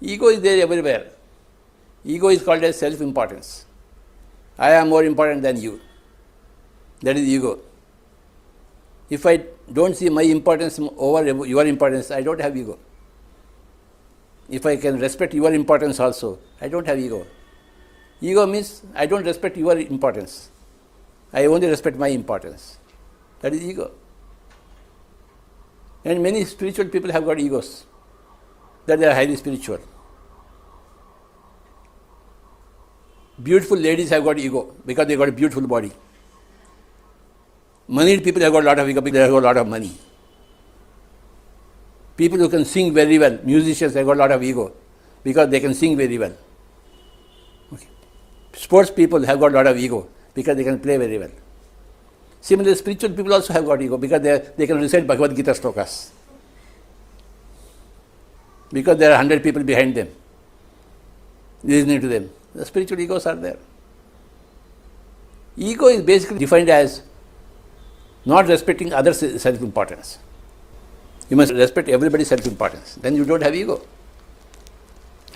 Ego is there everywhere. Ego is called as self-importance. I am more important than you. That is ego. If I don't see my importance over your importance, I don't have ego. If I can respect your importance also, I don't have ego. Ego means I don't respect your importance. I only respect my importance. That is ego. And many spiritual people have got egos, that they are highly spiritual. Beautiful ladies have got ego because they got a beautiful body. Moneyed people have got a lot of ego because they have got a lot of money. People who can sing very well, musicians have got a lot of ego because they can sing very well. Okay. Sports people have got a lot of ego because they can play very well. Similarly, spiritual people also have got ego because they can recite Bhagavad Gita slokas. Because there are 100 people behind them, listening to them. The spiritual egos are there. Ego is basically defined as not respecting others' self-importance. You must respect everybody's self-importance. Then you don't have ego.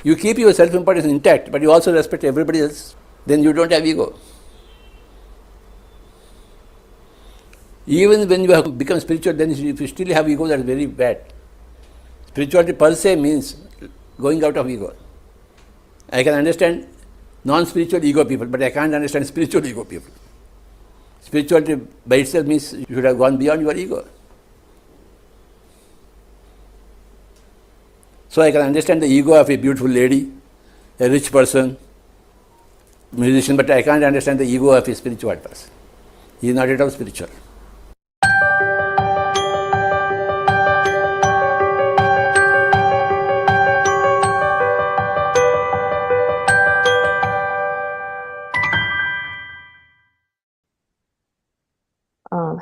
You keep your self-importance intact, but you also respect everybody else. Then you don't have ego. Even when you have become spiritual, then if you still have ego, that is very bad. Spirituality per se means going out of ego. I can understand non-spiritual ego people, but I can't understand spiritual ego people. Spirituality by itself means you should have gone beyond your ego. So I can understand the ego of a beautiful lady, a rich person, musician, but I can't understand the ego of a spiritual person. He is not at all spiritual.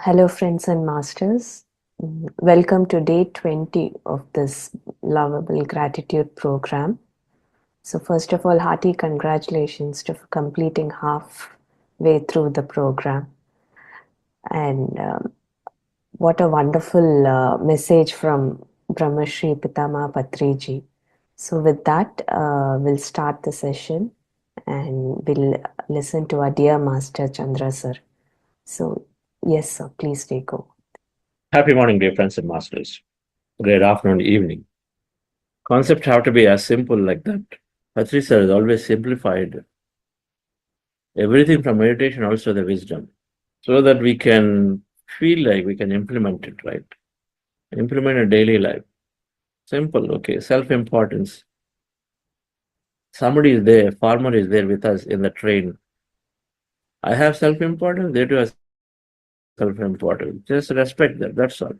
Hello, friends and masters. Welcome to day 20 of this lovable gratitude program. So first of all, hearty congratulations to completing halfway through the program. And what a wonderful message from Brahmashri Pitama Patriji. So with that, we'll start the session and we'll listen to our dear Master Chandra sir. So yes, sir, please take over. Happy morning, dear friends and masters. Great afternoon, evening. Concepts have to be as simple like that. Patri sir has always simplified everything from meditation, also the wisdom, so that we can feel like we can implement it, right? Implement a daily life. Simple, okay. Self-importance. Somebody is there, farmer is there with us in the train. I have self-importance, they too have self-importance. Just respect that, that's all.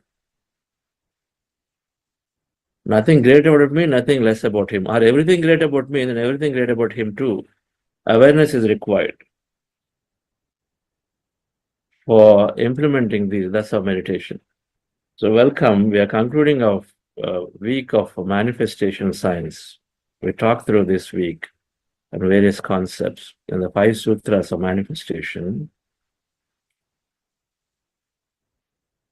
Nothing great about me, nothing less about him. Or everything great about me, and everything great about him too. Awareness is required for implementing these. That's our meditation. So welcome. We are concluding our week of manifestation science. We talked through this week and various concepts in the 5 sutras of manifestation.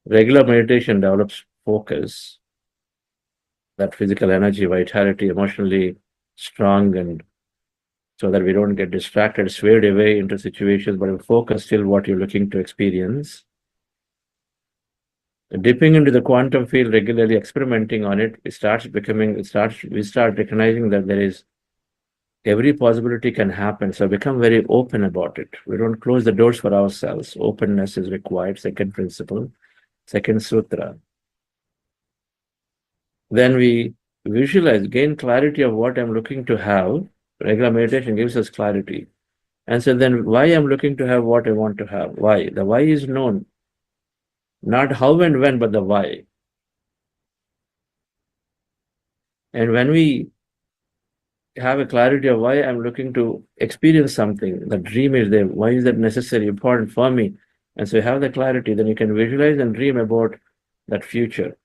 Regular meditation develops focus, that physical energy, vitality, emotionally strong, and so that we don't get distracted, swayed away into situations, but we focus still what you're looking to experience. Dipping into the quantum field regularly, experimenting on it, we start recognizing that there is every possibility can happen. So become very open about it. We don't close the doors for ourselves. Openness is required. Second principle, second sutra. Then we visualize, gain clarity of what I'm looking to have. Regular meditation gives us clarity. And so then why I'm looking to have what I want to have? Why? The why is known. Not how and when, but the why. And when we have a clarity of why I'm looking to experience something, the dream is there. Why is that necessary, important for me? And so you have the clarity, then you can visualize and dream about that future.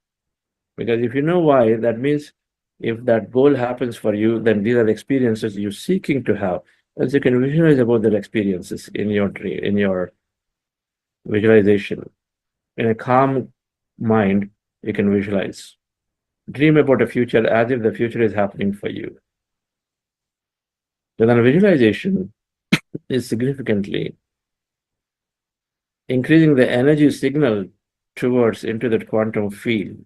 Because if you know why, that means if that goal happens for you, then these are the experiences you're seeking to have. And so you can visualize about the experiences in your dream, in your visualization. In a calm mind, you can visualize. Dream about a future as if the future is happening for you. So then visualization is significantly increasing the energy signal towards into that quantum field,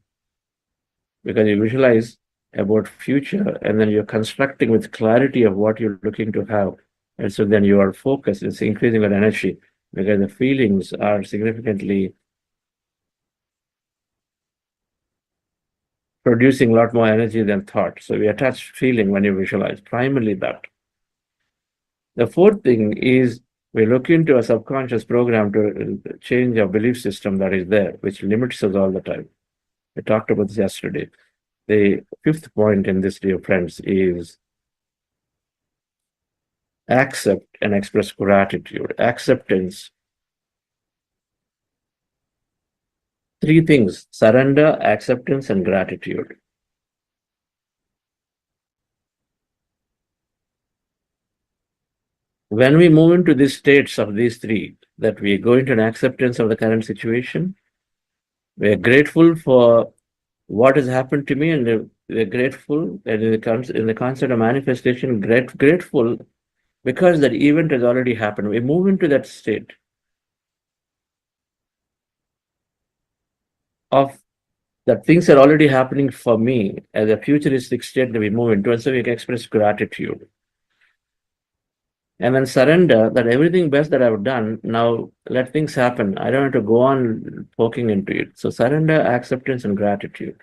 because you visualize about future and then you're constructing with clarity of what you're looking to have. And so then your focus is increasing your energy because the feelings are significantly producing a lot more energy than thought. So we attach feeling when you visualize, primarily that. The fourth thing is we look into a subconscious program to change our belief system that is there, which limits us all the time. We talked about this yesterday. The fifth point in this, dear friends, is accept and express gratitude. Acceptance. Three things: surrender, acceptance, and gratitude. When we move into these states of these three, that we go into an acceptance of the current situation, we are grateful for what has happened to me, and we're grateful, and in the concept of manifestation, grateful because that event has already happened. We move into that state of that things are already happening for me as a futuristic state that we move into, and so we can express gratitude. And then surrender that everything best that I've done, now let things happen. I don't have to go on poking into it. So surrender, acceptance, and gratitude.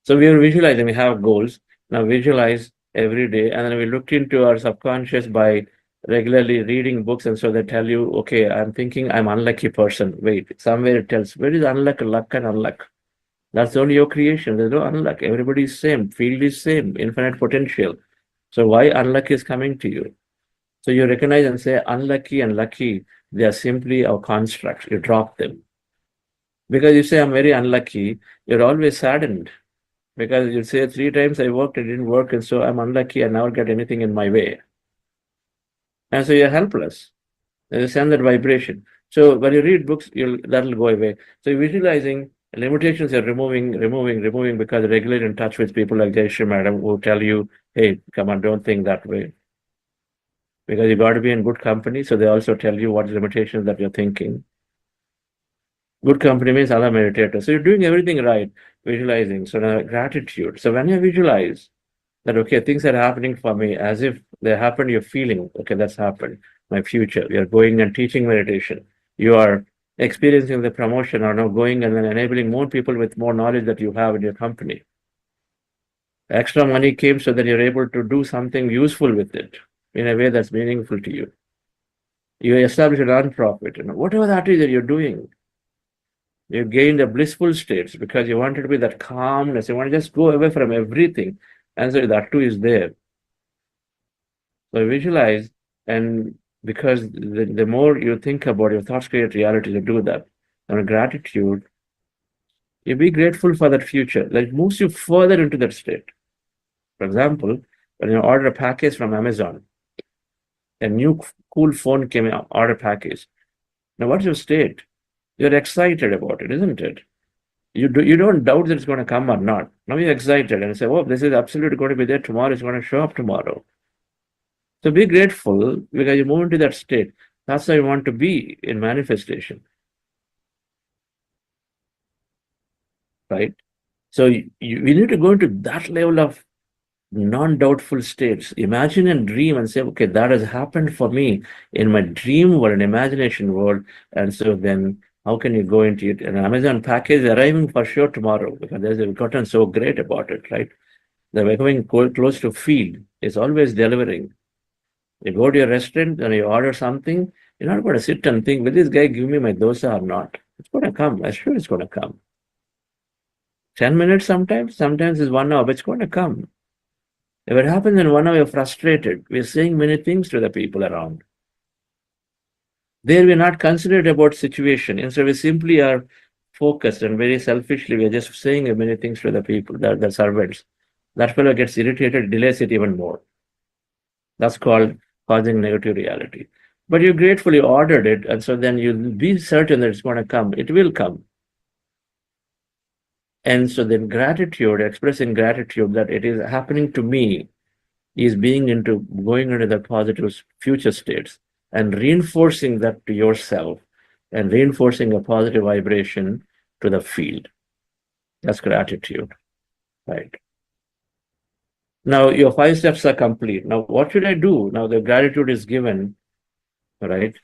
So we are visualizing, we have goals. Now visualize every day. And then we looked into our subconscious by regularly reading books. And so they tell you, okay, I'm thinking I'm an unlucky person. Wait, somewhere it tells, where is unluck, luck and unluck? That's only your creation. There's no unluck. Everybody is same. Field is same. Infinite potential. So why unluck is coming to you? So you recognize and say unlucky and lucky, they are simply our constructs. You drop them. Because you say I'm very unlucky, you're always saddened. Because you say 3 times I worked, it didn't work, and so I'm unlucky, I never get anything in my way. And so you're helpless. There's a standard vibration. So when you read books, that'll go away. So you're visualizing limitations you're removing because you're regularly in touch with people like Jayshree Madam who tell you, hey, come on, don't think that way. Because you got to be in good company. So they also tell you what limitations that you're thinking. Good company means other meditators. So you're doing everything right, visualizing. So now gratitude. So when you visualize that, okay, things are happening for me as if they happened, you're feeling, okay, that's happened. My future. You're going and teaching meditation. You are experiencing the promotion or now going and then enabling more people with more knowledge that you have in your company. Extra money came so that you're able to do something useful with it in a way that's meaningful to you. You establish a non-profit, whatever that is that you're doing. You gained a blissful states because you wanted to be that calmness. You want to just go away from everything. And so that too is there. So visualize, and because the more you think about your thoughts create reality to do that. And gratitude, you be grateful for that future. That moves you further into that state. For example, when you order a package from Amazon, a new cool phone came in, order package. Now what's your state? You're excited about it, isn't it? You don't doubt that it's going to come or not. Now you're excited and say, oh, this is absolutely going to be there tomorrow. It's going to show up tomorrow. So be grateful because you move into that state. That's how you want to be in manifestation. Right? So we need to go into that level of non-doubtful states. Imagine and dream and say, okay, that has happened for me in my dream world, an imagination world. And so then how can you go into it? An Amazon package arriving for sure tomorrow because they've gotten so great about it, right? They're going close to field. It's always delivering. You go to your restaurant and you order something, you're not going to sit and think, will this guy give me my dosa or not? It's going to come. I'm sure it's going to come. 10 minutes sometimes is 1 hour, but it's going to come. If it happens in 1 hour, you're frustrated. We're saying many things to the people around. There we're not considerate about situation. Instead, we simply are focused and very selfishly, we're just saying many things to the people, the servants. That fellow gets irritated, delays it even more. That's called causing negative reality. But you gratefully ordered it, and so then you'll be certain that it's going to come. It will come. And so then gratitude, expressing gratitude that it is happening to me, is going into the positive future states and reinforcing that to yourself and reinforcing a positive vibration to the field. That's gratitude, right? Now your 5 steps are complete. Now what should I do? Now the gratitude is given, right?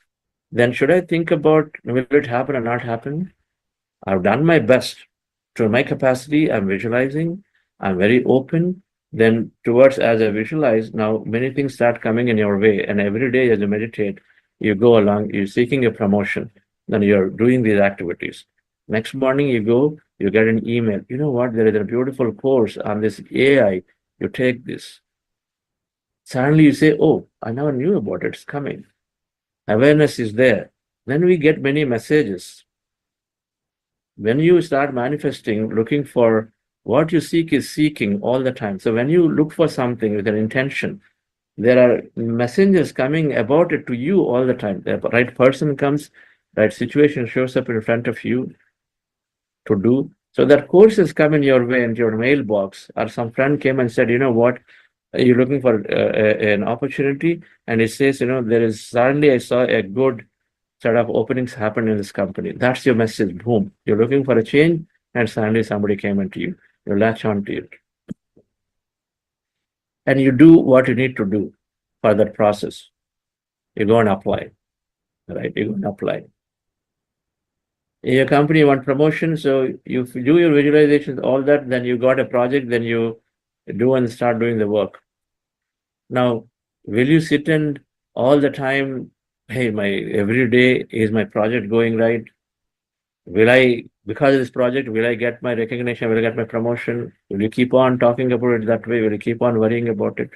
Then should I think about, will it happen or not happen? I've done my best to my capacity. I'm visualizing. I'm very open. Then towards, as I visualize, now many things start coming in your way. And every day as you meditate, you go along, you're seeking a promotion. Then you're doing these activities. Next morning you go, you get an email. You know what? There is a beautiful course on this AI. You take this. Suddenly you say, oh, I never knew about it. It's coming. Awareness is there. Then we get many messages. When you start manifesting, looking for what you seek is seeking all the time. So when you look for something with an intention, there are messengers coming about it to you all the time. The right person comes, right situation shows up in front of you to do. So that courses come in your way into your mailbox, or some friend came and said, you know what, you're looking for an opportunity, and it says, you know, there is suddenly I saw a good set of openings happen in this company. That's your message. Boom. You're looking for a change, and suddenly somebody came into you. You latch on to it. And you do what you need to do for that process. You go and apply. Right? You go and apply. In your company, you want promotion, so you do your visualizations, all that, then you got a project, then you do and start doing the work. Now, will you sit and all the time, hey, every day is my project going right? Will I, because of this project, will I get my recognition? Will I get my promotion? Will you keep on talking about it that way? Will you keep on worrying about it?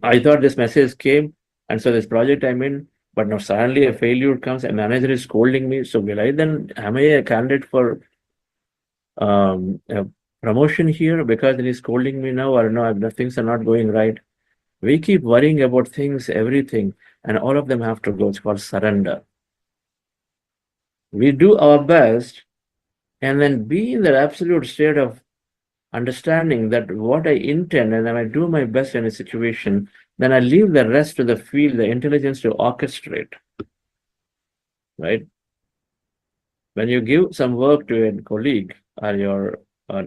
I thought this message came, and so this project I'm in, but now suddenly a failure comes, a manager is scolding me. So will I then, am I a candidate for a promotion here because he's scolding me now, or no, the things are not going right? We keep worrying about things, everything, and all of them have to go. It's called surrender. We do our best and then be in that absolute state of understanding that what I intend, and then I do my best in a situation, then I leave the rest to the field, the intelligence to orchestrate. Right? When you give some work to a colleague or your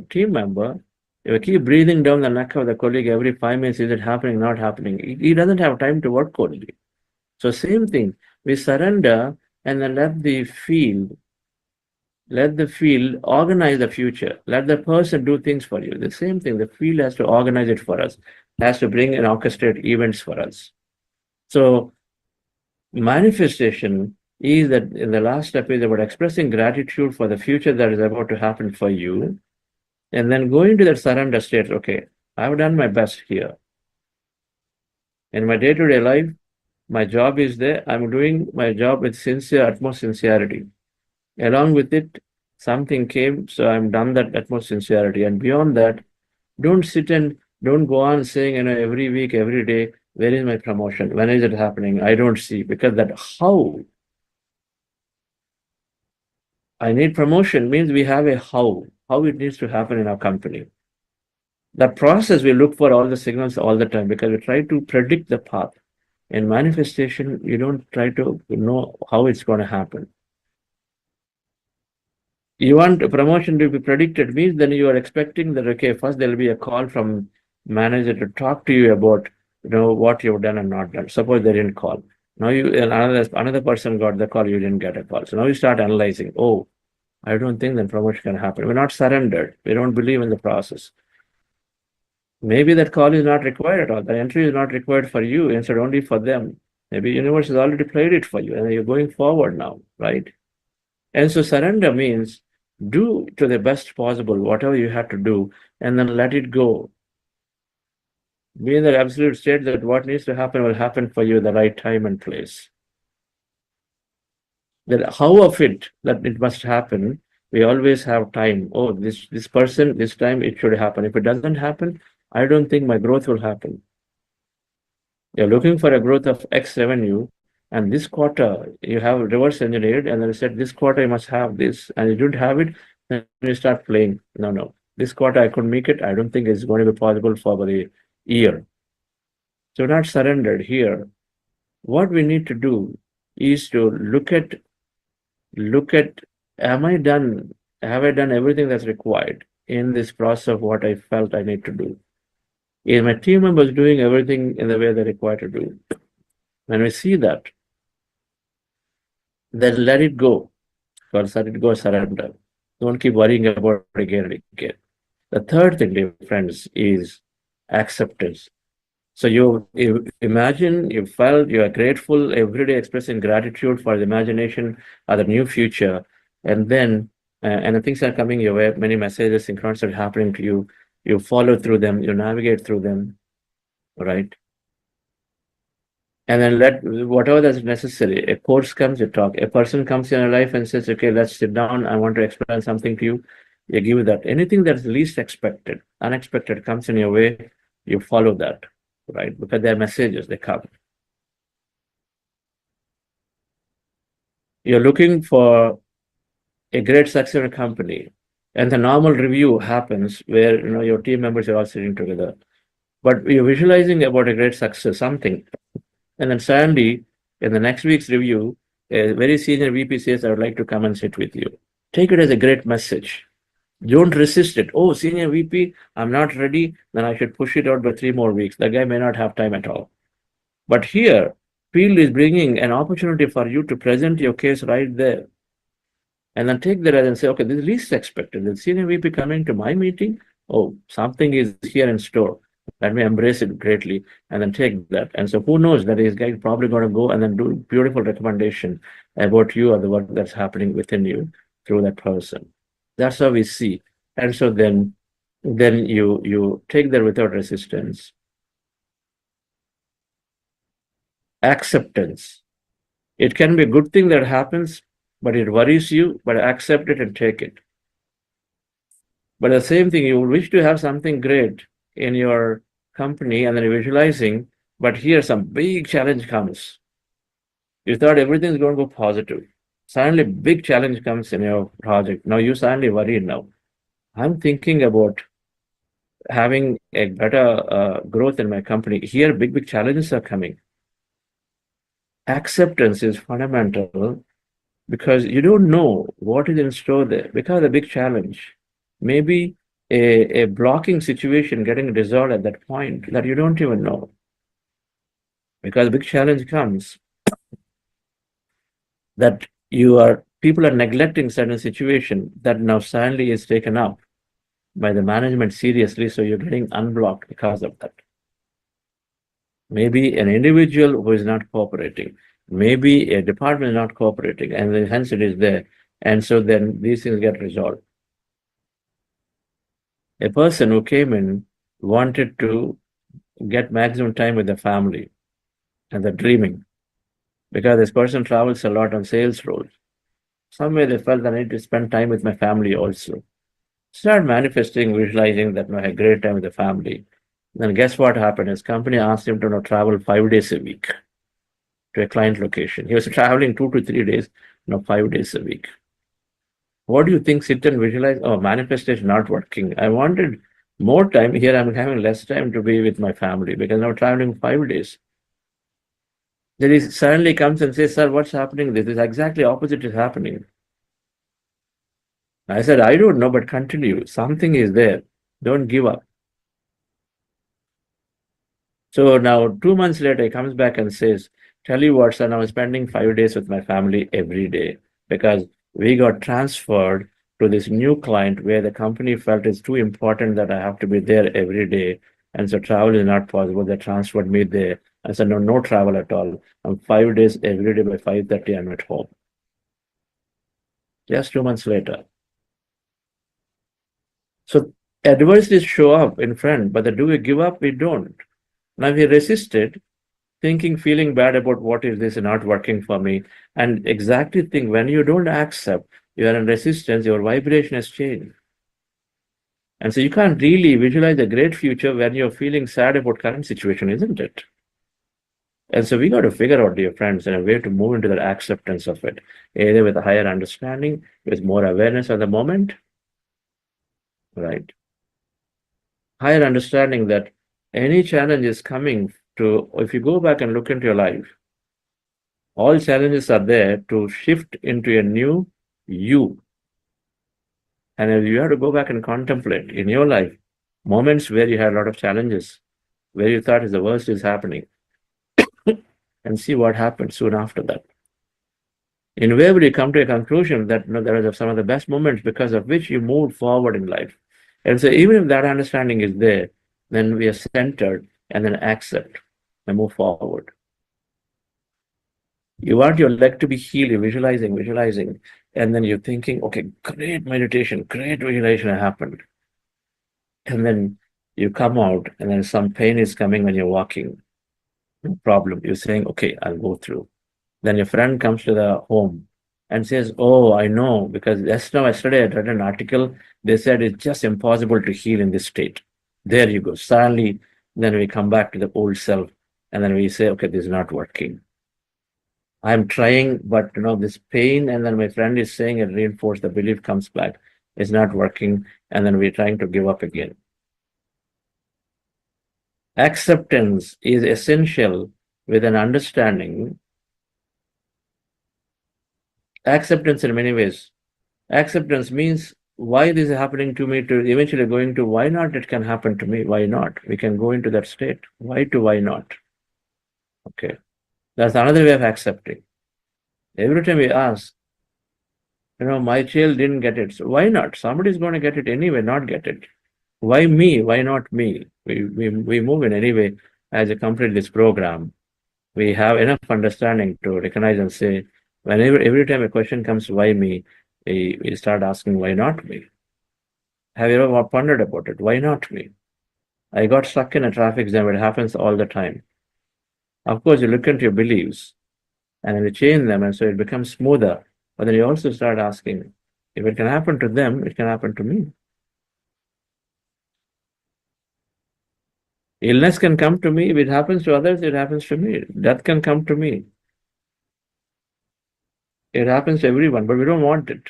team member, you keep breathing down the neck of the colleague every 5 minutes. Is it happening, not happening? He doesn't have time to work only. So same thing, we surrender and then let the field organize the future. Let the person do things for you. The same thing, the field has to organize it for us, has to bring and orchestrate events for us. So manifestation is that in the last step is about expressing gratitude for the future that is about to happen for you. And then going to that surrender state, okay, I've done my best here. In my day-to-day life, my job is there. I'm doing my job with utmost sincerity. Along with it, something came, so I'm done that utmost sincerity. And beyond that, don't sit and don't go on saying, you know, every week, every day, where is my promotion? When is it happening? I don't see, because that how. I need promotion means we have a how it needs to happen in our company. That process, we look for all the signals all the time because we try to predict the path. In manifestation, you don't try to know how it's going to happen. You want a promotion to be predicted means then you are expecting that, okay, first there will be a call from manager to talk to you about, you know, what you've done and not done. Suppose they didn't call. Now another person got the call, you didn't get a call. So now you start analyzing, oh, I don't think that promotion can happen. We're not surrendered. We don't believe in the process. Maybe that call is not required at all. The entry is not required for you, instead only for them. Maybe universe has already played it for you and you're going forward now, right? And so surrender means do to the best possible whatever you have to do and then let it go. Be in the absolute state that what needs to happen will happen for you at the right time and place. That how of it that it must happen, we always have time. Oh, this person, this time it should happen. If it doesn't happen, I don't think my growth will happen. You're looking for a growth of X revenue, and this quarter you have reverse engineered, and then you said this quarter you must have this, and you don't have it, then you start playing. No. This quarter I couldn't make it. I don't think it's going to be possible for the year. So not surrendered here. What we need to do is to look at have I done everything that's required in this process of what I felt I need to do? Is my team members doing everything in the way they're required to do? When we see that, then let it go. Let it go, surrender. Don't keep worrying about it again and again. The third thing, dear friends, is acceptance. So you imagine, you felt, you are grateful, every day expressing gratitude for the imagination of the new future, and then and the things are coming your way, many messages, synchronous are happening to you. You follow through them, you navigate through them, right? And then let whatever that's necessary. A course comes, you talk. A person comes in your life and says, "Okay, let's sit down. I want to explain something to you." You give that. Anything that's least expected, unexpected comes in your way, you follow that, right? Because they're messages, they come. You're looking for a great success in a company, and the normal review happens where your team members are all sitting together. But you're visualizing about a great success, something. And then suddenly, in the next week's review, a very senior VP says, "I would like to come and sit with you." Take it as a great message. Don't resist it. Oh, senior VP, I'm not ready. Then I should push it out by 3 more weeks. The guy may not have time at all. But here, field is bringing an opportunity for you to present your case right there. And then take that and say, okay, this is least expected. The senior VP coming to my meeting. Oh, something is here in store. Let me embrace it greatly and then take that. And so who knows that this guy is probably going to go and then do beautiful recommendation about you or the work that's happening within you through that person. That's how we see. And so then you take that without resistance. Acceptance. It can be a good thing that happens, but it worries you, but accept it and take it. But the same thing, you wish to have something great in your company and then you're visualizing, but here some big challenge comes. You thought everything's going to go positive. Suddenly big challenge comes in your project. Now you suddenly worry now. I'm thinking about having a better growth in my company. Here big challenges are coming. Acceptance is fundamental because you don't know what is in store there. Because a big challenge, maybe a blocking situation getting resolved at that point that you don't even know. Because a big challenge comes that people are neglecting certain situation that now suddenly is taken up by the management seriously, so you're getting unblocked because of that. Maybe an individual who is not cooperating, maybe a department is not cooperating, and then hence it is there. And so then these things get resolved. A person who came in wanted to get maximum time with the family and the dreaming, because this person travels a lot on sales roles. Somewhere they felt I need to spend time with my family also. Start manifesting, visualizing that I had great time with the family. Then guess what happened? His company asked him to travel 5 days a week to a client location. He was traveling 2 to 3 days, 5 days a week. What do you think? Sit and visualize, oh, manifestation not working. I wanted more time. Here I'm having less time to be with my family because I'm traveling 5 days. Then he suddenly comes and says, "Sir, what's happening? This is exactly opposite is happening." I said, "I don't know, but continue. Something is there. Don't give up." So now 2 months later, he comes back and says, "Tell you what, son, I was spending 5 days with my family every day because we got transferred to this new client where the company felt it's too important that I have to be there every day. And so travel is not possible. They transferred me there. I said, no travel at all. I'm 5 days every day by 5:30, I'm at home. Just 2 months later. So adversities show up in front, but do we give up? We don't. Now we resisted, thinking, feeling bad about what is this not working for me. And exactly think when you don't accept, you are in resistance, your vibration has changed. And so you can't really visualize a great future when you're feeling sad about current situation, isn't it? And so we got to figure out, dear friends, in a way to move into that acceptance of it, either with a higher understanding, with more awareness of the moment, right? Higher understanding that any challenge is coming to, if you go back and look into your life, all challenges are there to shift into a new you. And if you have to go back and contemplate in your life moments where you had a lot of challenges, where you thought the worst is happening, and see what happened soon after that. Invariably, you come to a conclusion that there are some of the best moments because of which you moved forward in life. And so even if that understanding is there, then we are centered and then accept and move forward. You want your leg to be healed, you're visualizing, and then you're thinking, okay, great meditation, great visualization happened. And then you come out and then some pain is coming when you're walking. No problem. You're saying, okay, I'll go through. Then your friend comes to the home and says, oh, I know, because yesterday I read an article, they said it's just impossible to heal in this state. There you go. Suddenly, then we come back to the old self and then we say, okay, this is not working. I'm trying, but this pain, and then my friend is saying it reinforced, the belief comes back. It's not working, and then we're trying to give up again. Acceptance is essential with an understanding. Acceptance in many ways. Acceptance means why this is happening to me, to eventually going to why not it can happen to me, why not? We can go into that state. Why to why not? Okay. That's another way of accepting. Every time we ask, my child didn't get it. So why not? Somebody's going to get it anyway, not get it. Why me? Why not me? We move in any way as a complete this program. We have enough understanding to recognize and say, whenever every time a question comes, why me? We start asking, why not me? Have you ever pondered about it? Why not me? I got stuck in a traffic jam. It happens all the time. Of course, you look into your beliefs and then you change them, and so it becomes smoother. But then you also start asking, if it can happen to them, it can happen to me. Illness can come to me. If it happens to others, it happens to me. Death can come to me. It happens to everyone, but we don't want it.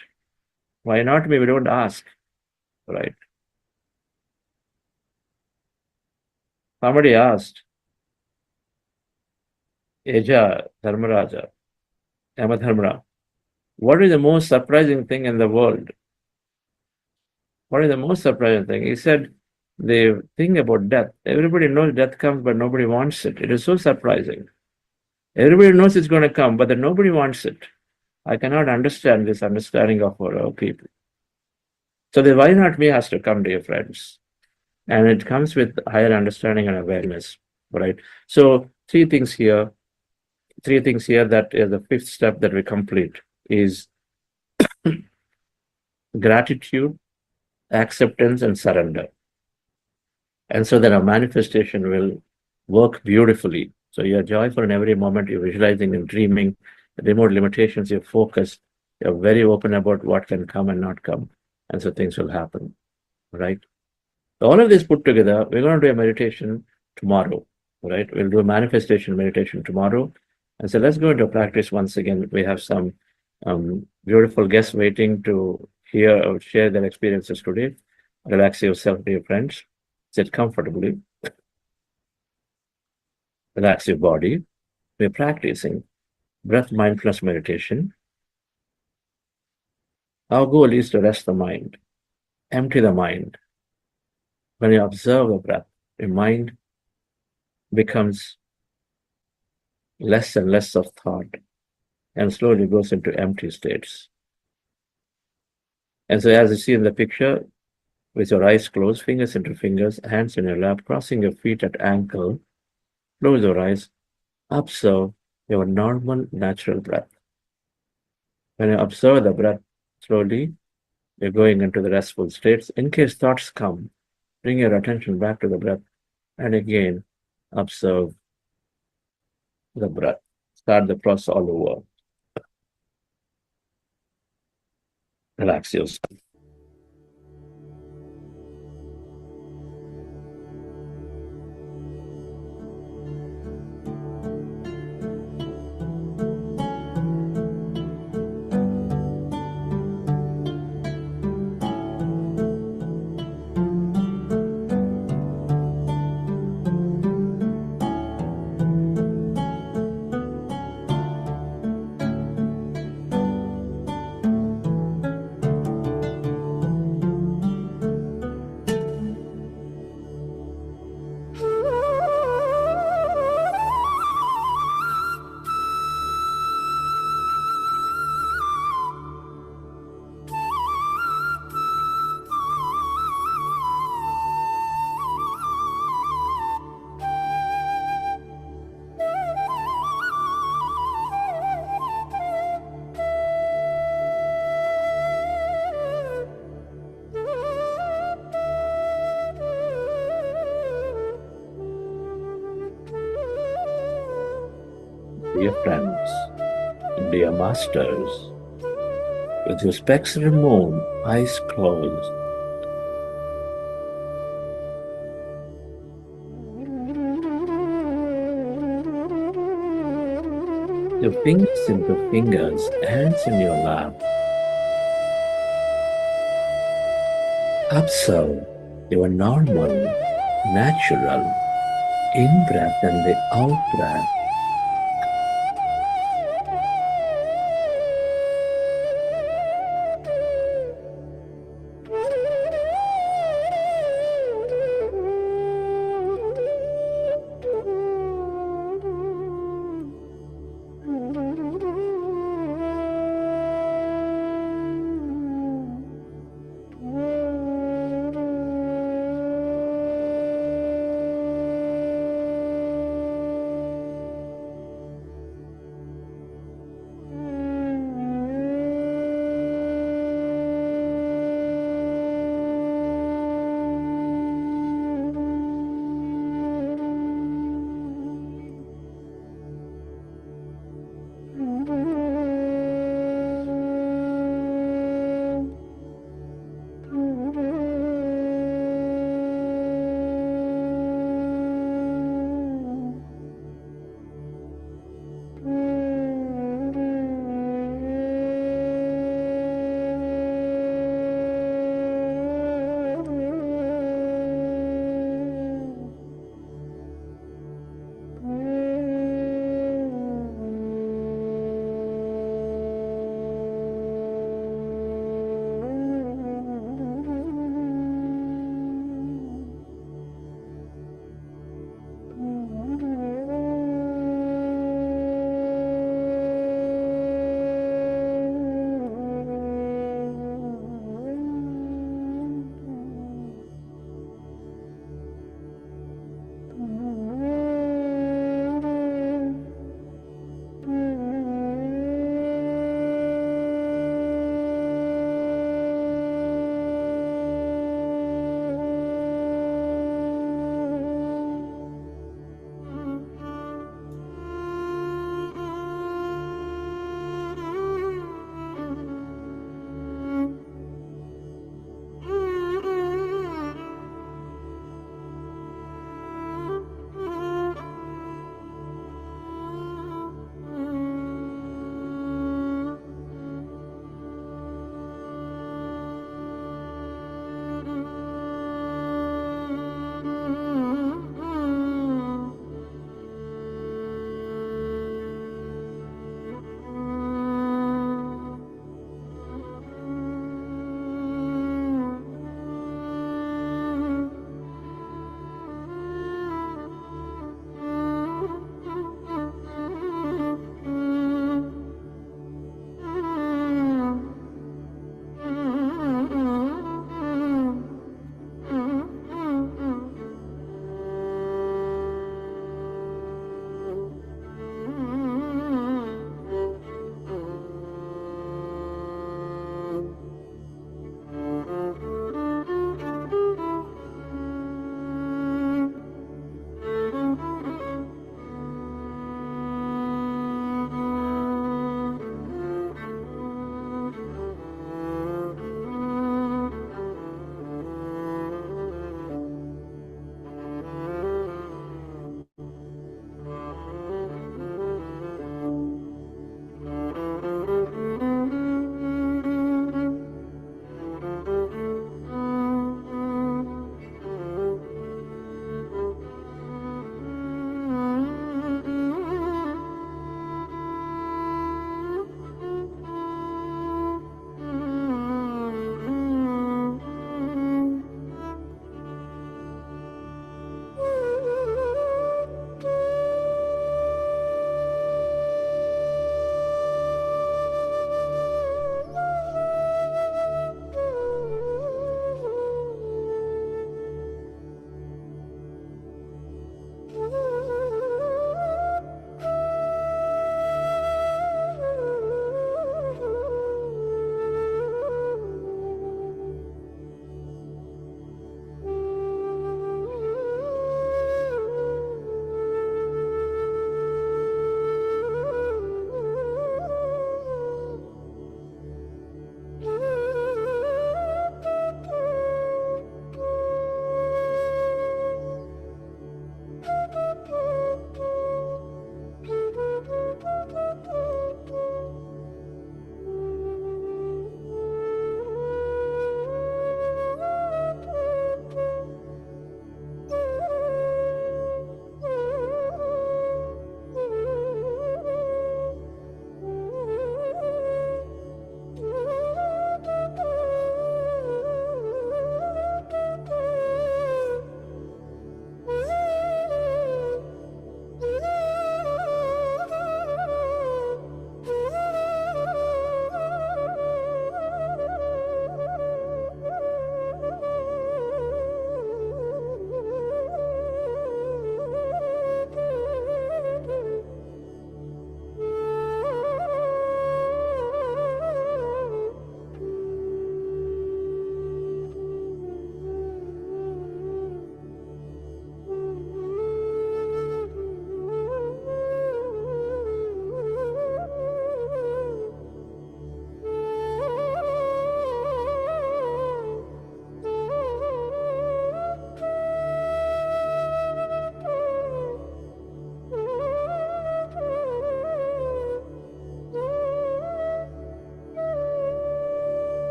Why not me? We don't ask, right? Somebody asked Eja Dharmaraja, Yamadharmara, what is the most surprising thing in the world? What is the most surprising thing? He said, the thing about death. Everybody knows death comes, but nobody wants it. It is so surprising. Everybody knows it's going to come, but then nobody wants it. I cannot understand this understanding of our people. So the why not me has to come, dear friends. And it comes with higher understanding and awareness, right? So three things here that is the fifth step that we complete is gratitude, acceptance, and surrender. And so that our manifestation will work beautifully. So you're joyful in every moment, you're visualizing and dreaming, remote limitations, you're focused, you're very open about what can come and not come. And so things will happen, right? So all of this put together, we're going to do a meditation tomorrow, right? We'll do a manifestation meditation tomorrow. And so let's go into practice once again. We have some beautiful guests waiting to hear or share their experiences today. Relax yourself, dear friends. Sit comfortably. Relax your body. We're practicing breath mindfulness meditation. Our goal is to rest the mind, empty the mind. When you observe the breath, your mind becomes less and less of thought and slowly goes into empty states. And so as you see in the picture, With your eyes closed, fingers into fingers, hands in your lap, crossing your feet at ankle, close your eyes, observe your normal, natural breath. When you observe the breath slowly, you're going into the restful states. In case thoughts come, bring your attention back to the breath and again observe the breath. Start the process all over. Relax yourself. Dear friends, dear masters, with your specs removed, eyes closed, your fingers into fingers, hands in your lap, observe your normal, natural in-breath and the out-breath.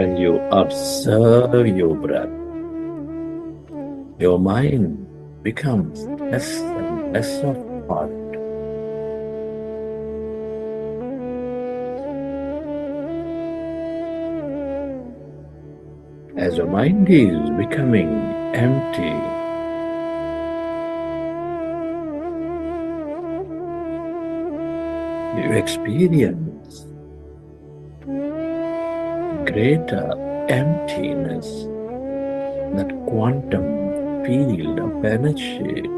When you observe your breath, your mind becomes less and less of part. As your mind is becoming empty, you experience greater emptiness, that quantum field of energy.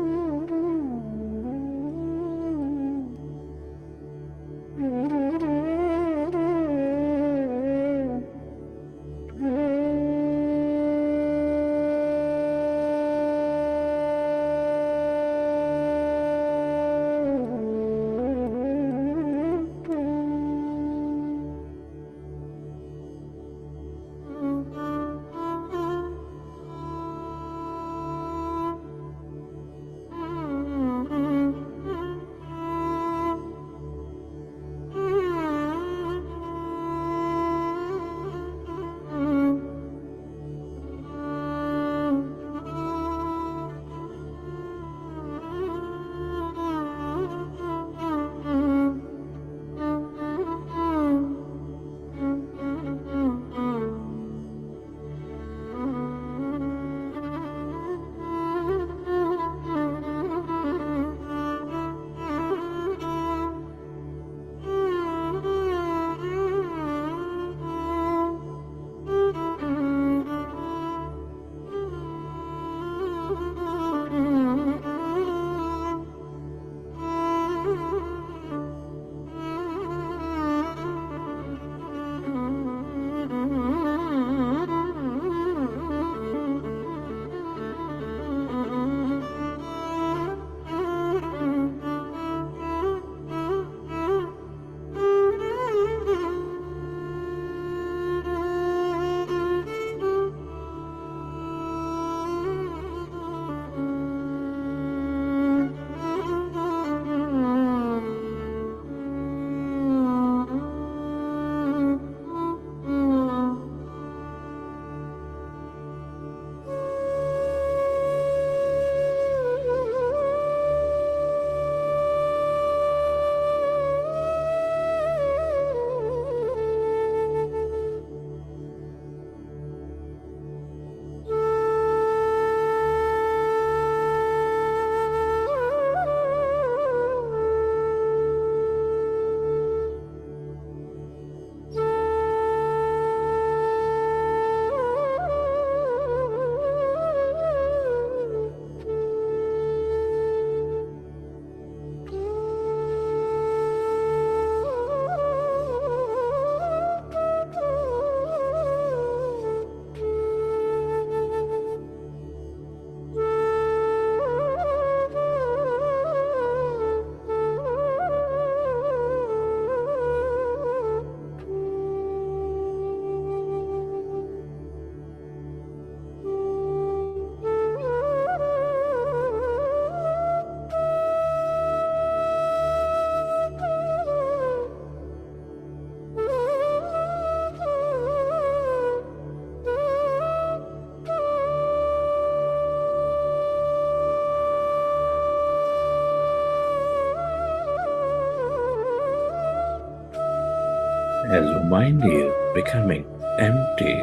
As your mind is becoming empty,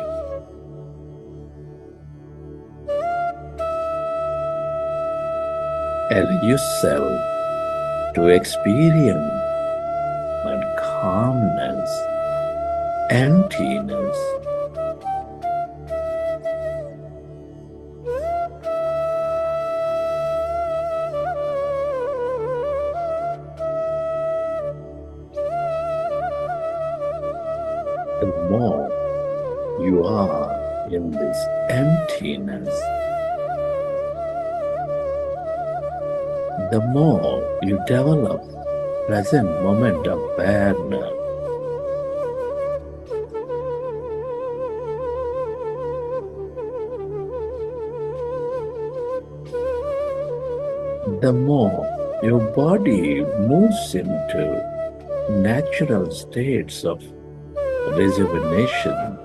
allow yourself to experience that calmness, emptiness. The more you are in this emptiness, the more you develop present moment of awareness. The more your body moves into natural states of rejuvenation,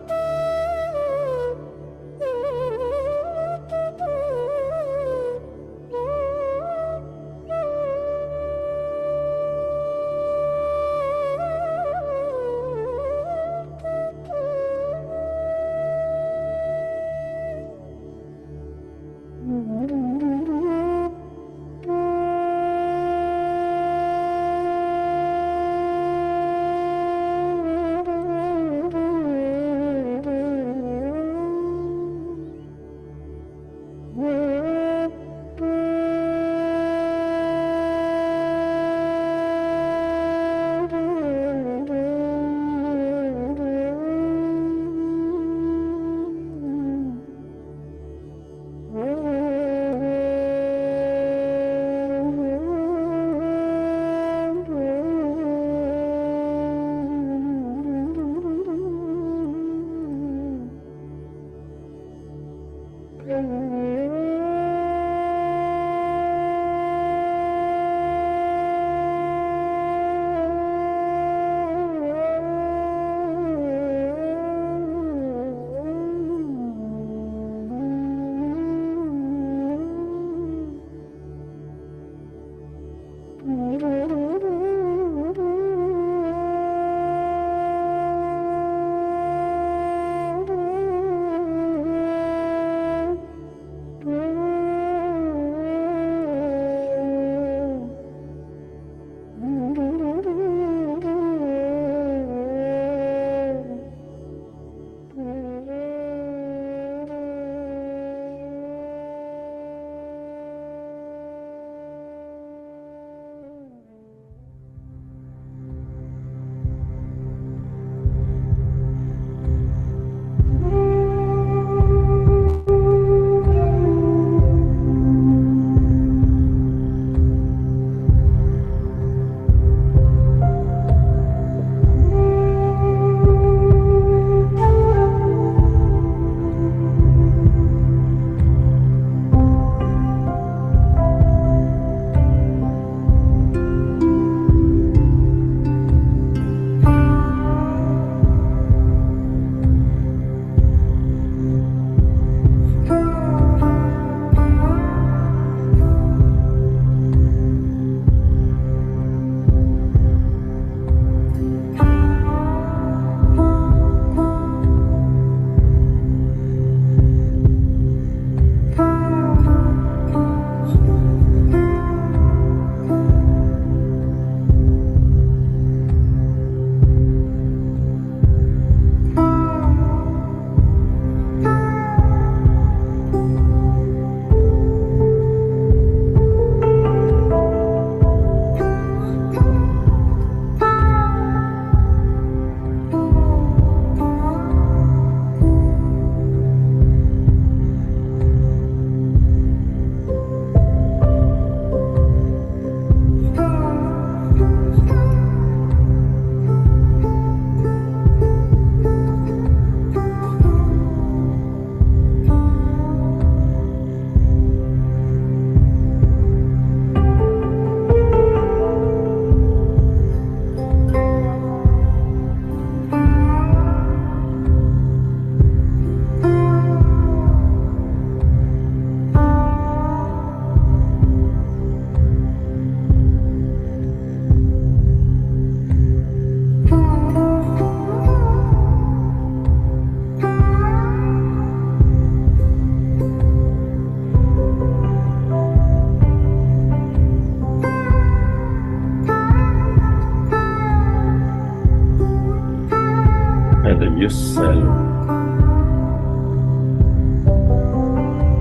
yourself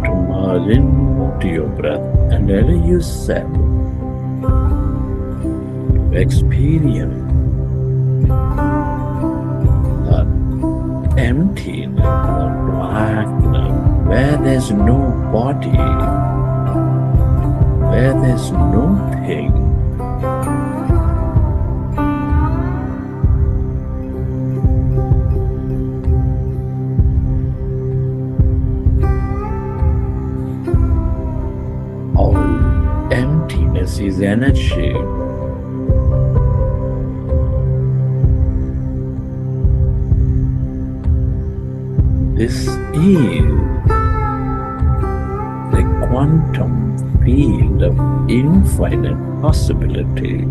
to merge into your breath and allow yourself to experience that emptiness, the blackness, where there's no body, where there's no thing. All emptiness is energy. This is the quantum field of infinite possibility.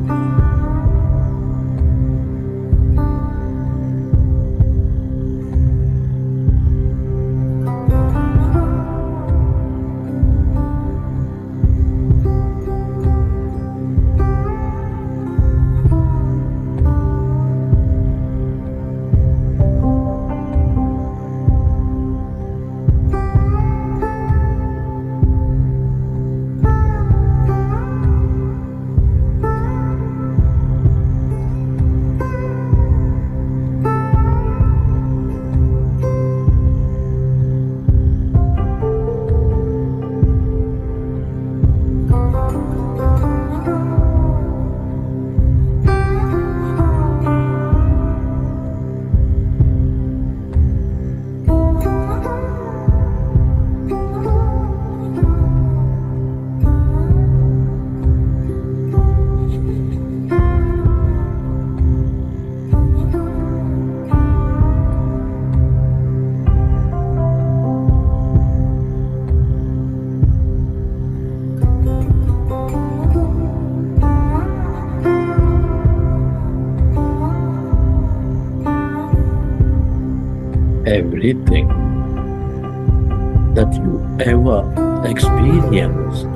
Everything that you ever experienced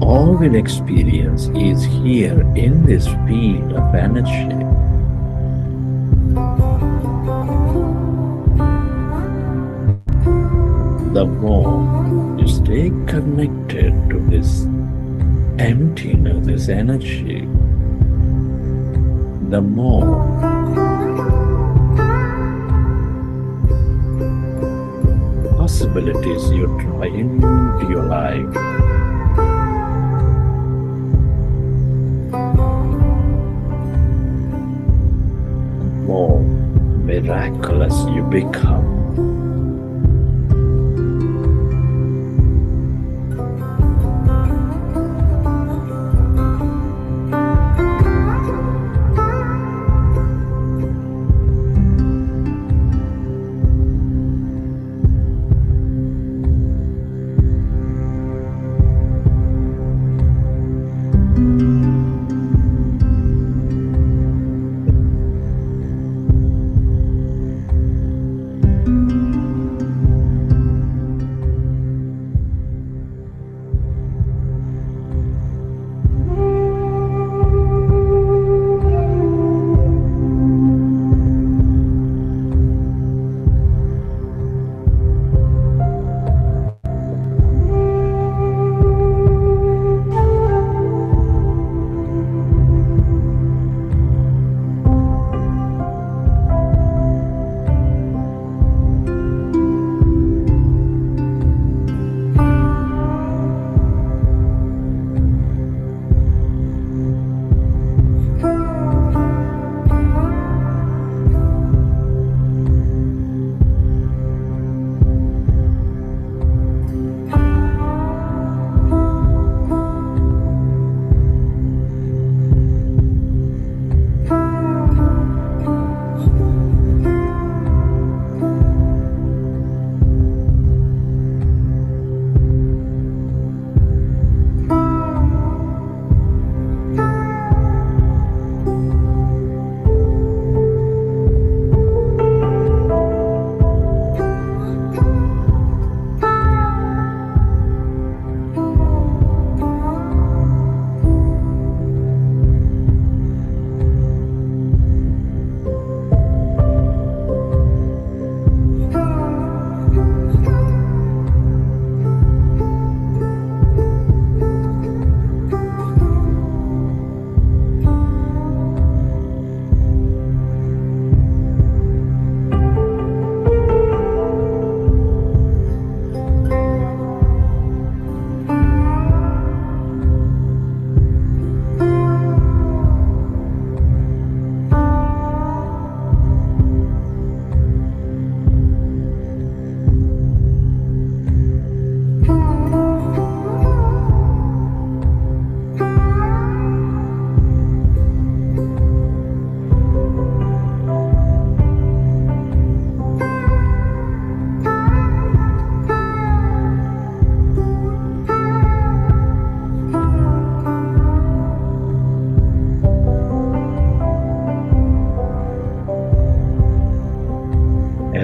all will experience is here in this field of energy. The more you stay connected to this emptiness, this energy, the more possibilities you draw into your life. The more miraculous you become.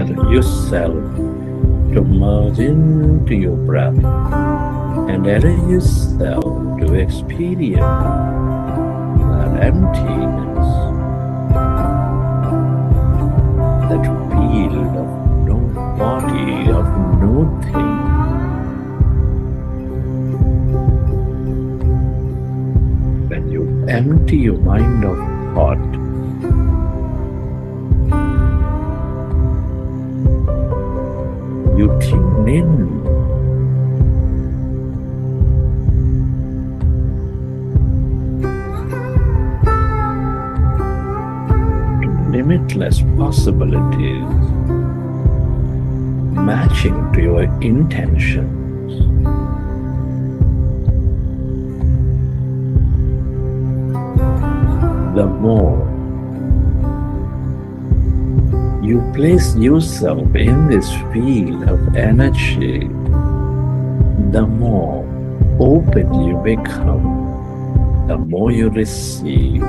Allow yourself to merge into your breath and allow yourself to experience that emptiness, that field of no body, of no thing. When you empty your mind of thought, you tune in to limitless possibilities matching to your intentions. The more you place yourself in this field of energy, the more open you become, the more you receive.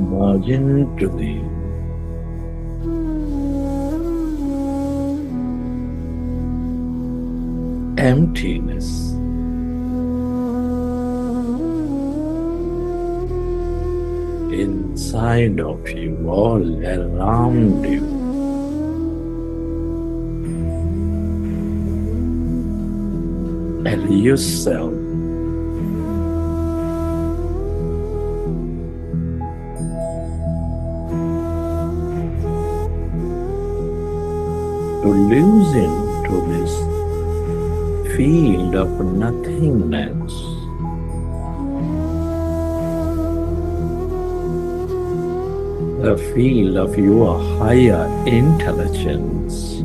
Merge into the emptiness. Inside of you, all around you. Allow yourself to lose into this field of nothingness. The field of your higher intelligence.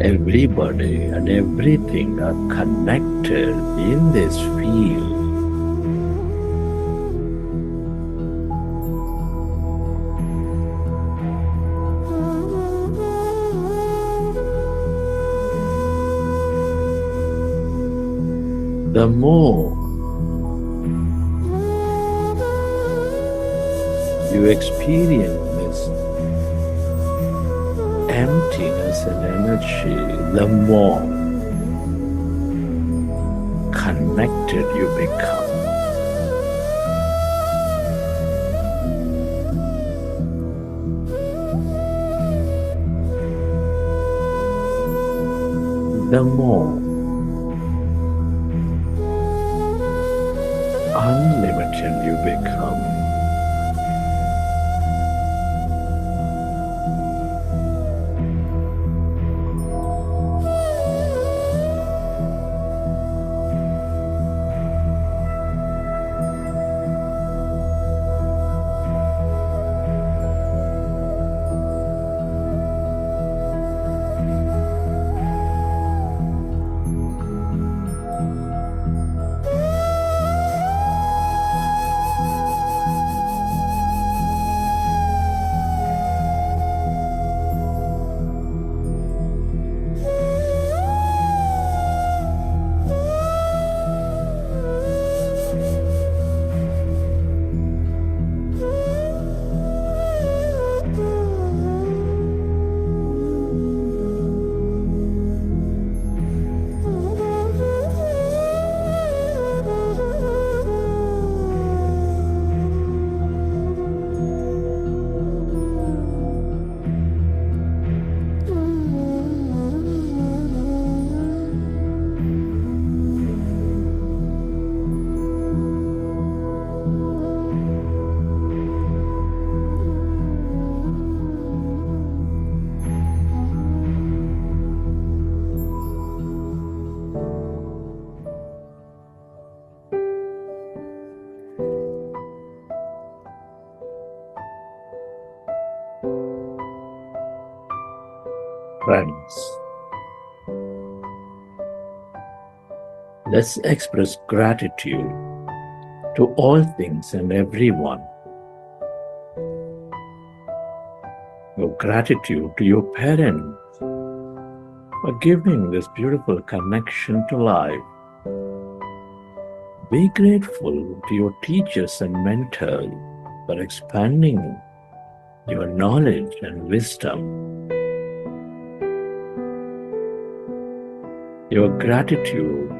Everybody and everything are connected in this field. The more you experience this emptiness and energy, the more connected you become. The more unlimited you become. Friends, let's express gratitude to all things and everyone. Your gratitude to your parents for giving this beautiful connection to life. Be grateful to your teachers and mentors for expanding your knowledge and wisdom. Your gratitude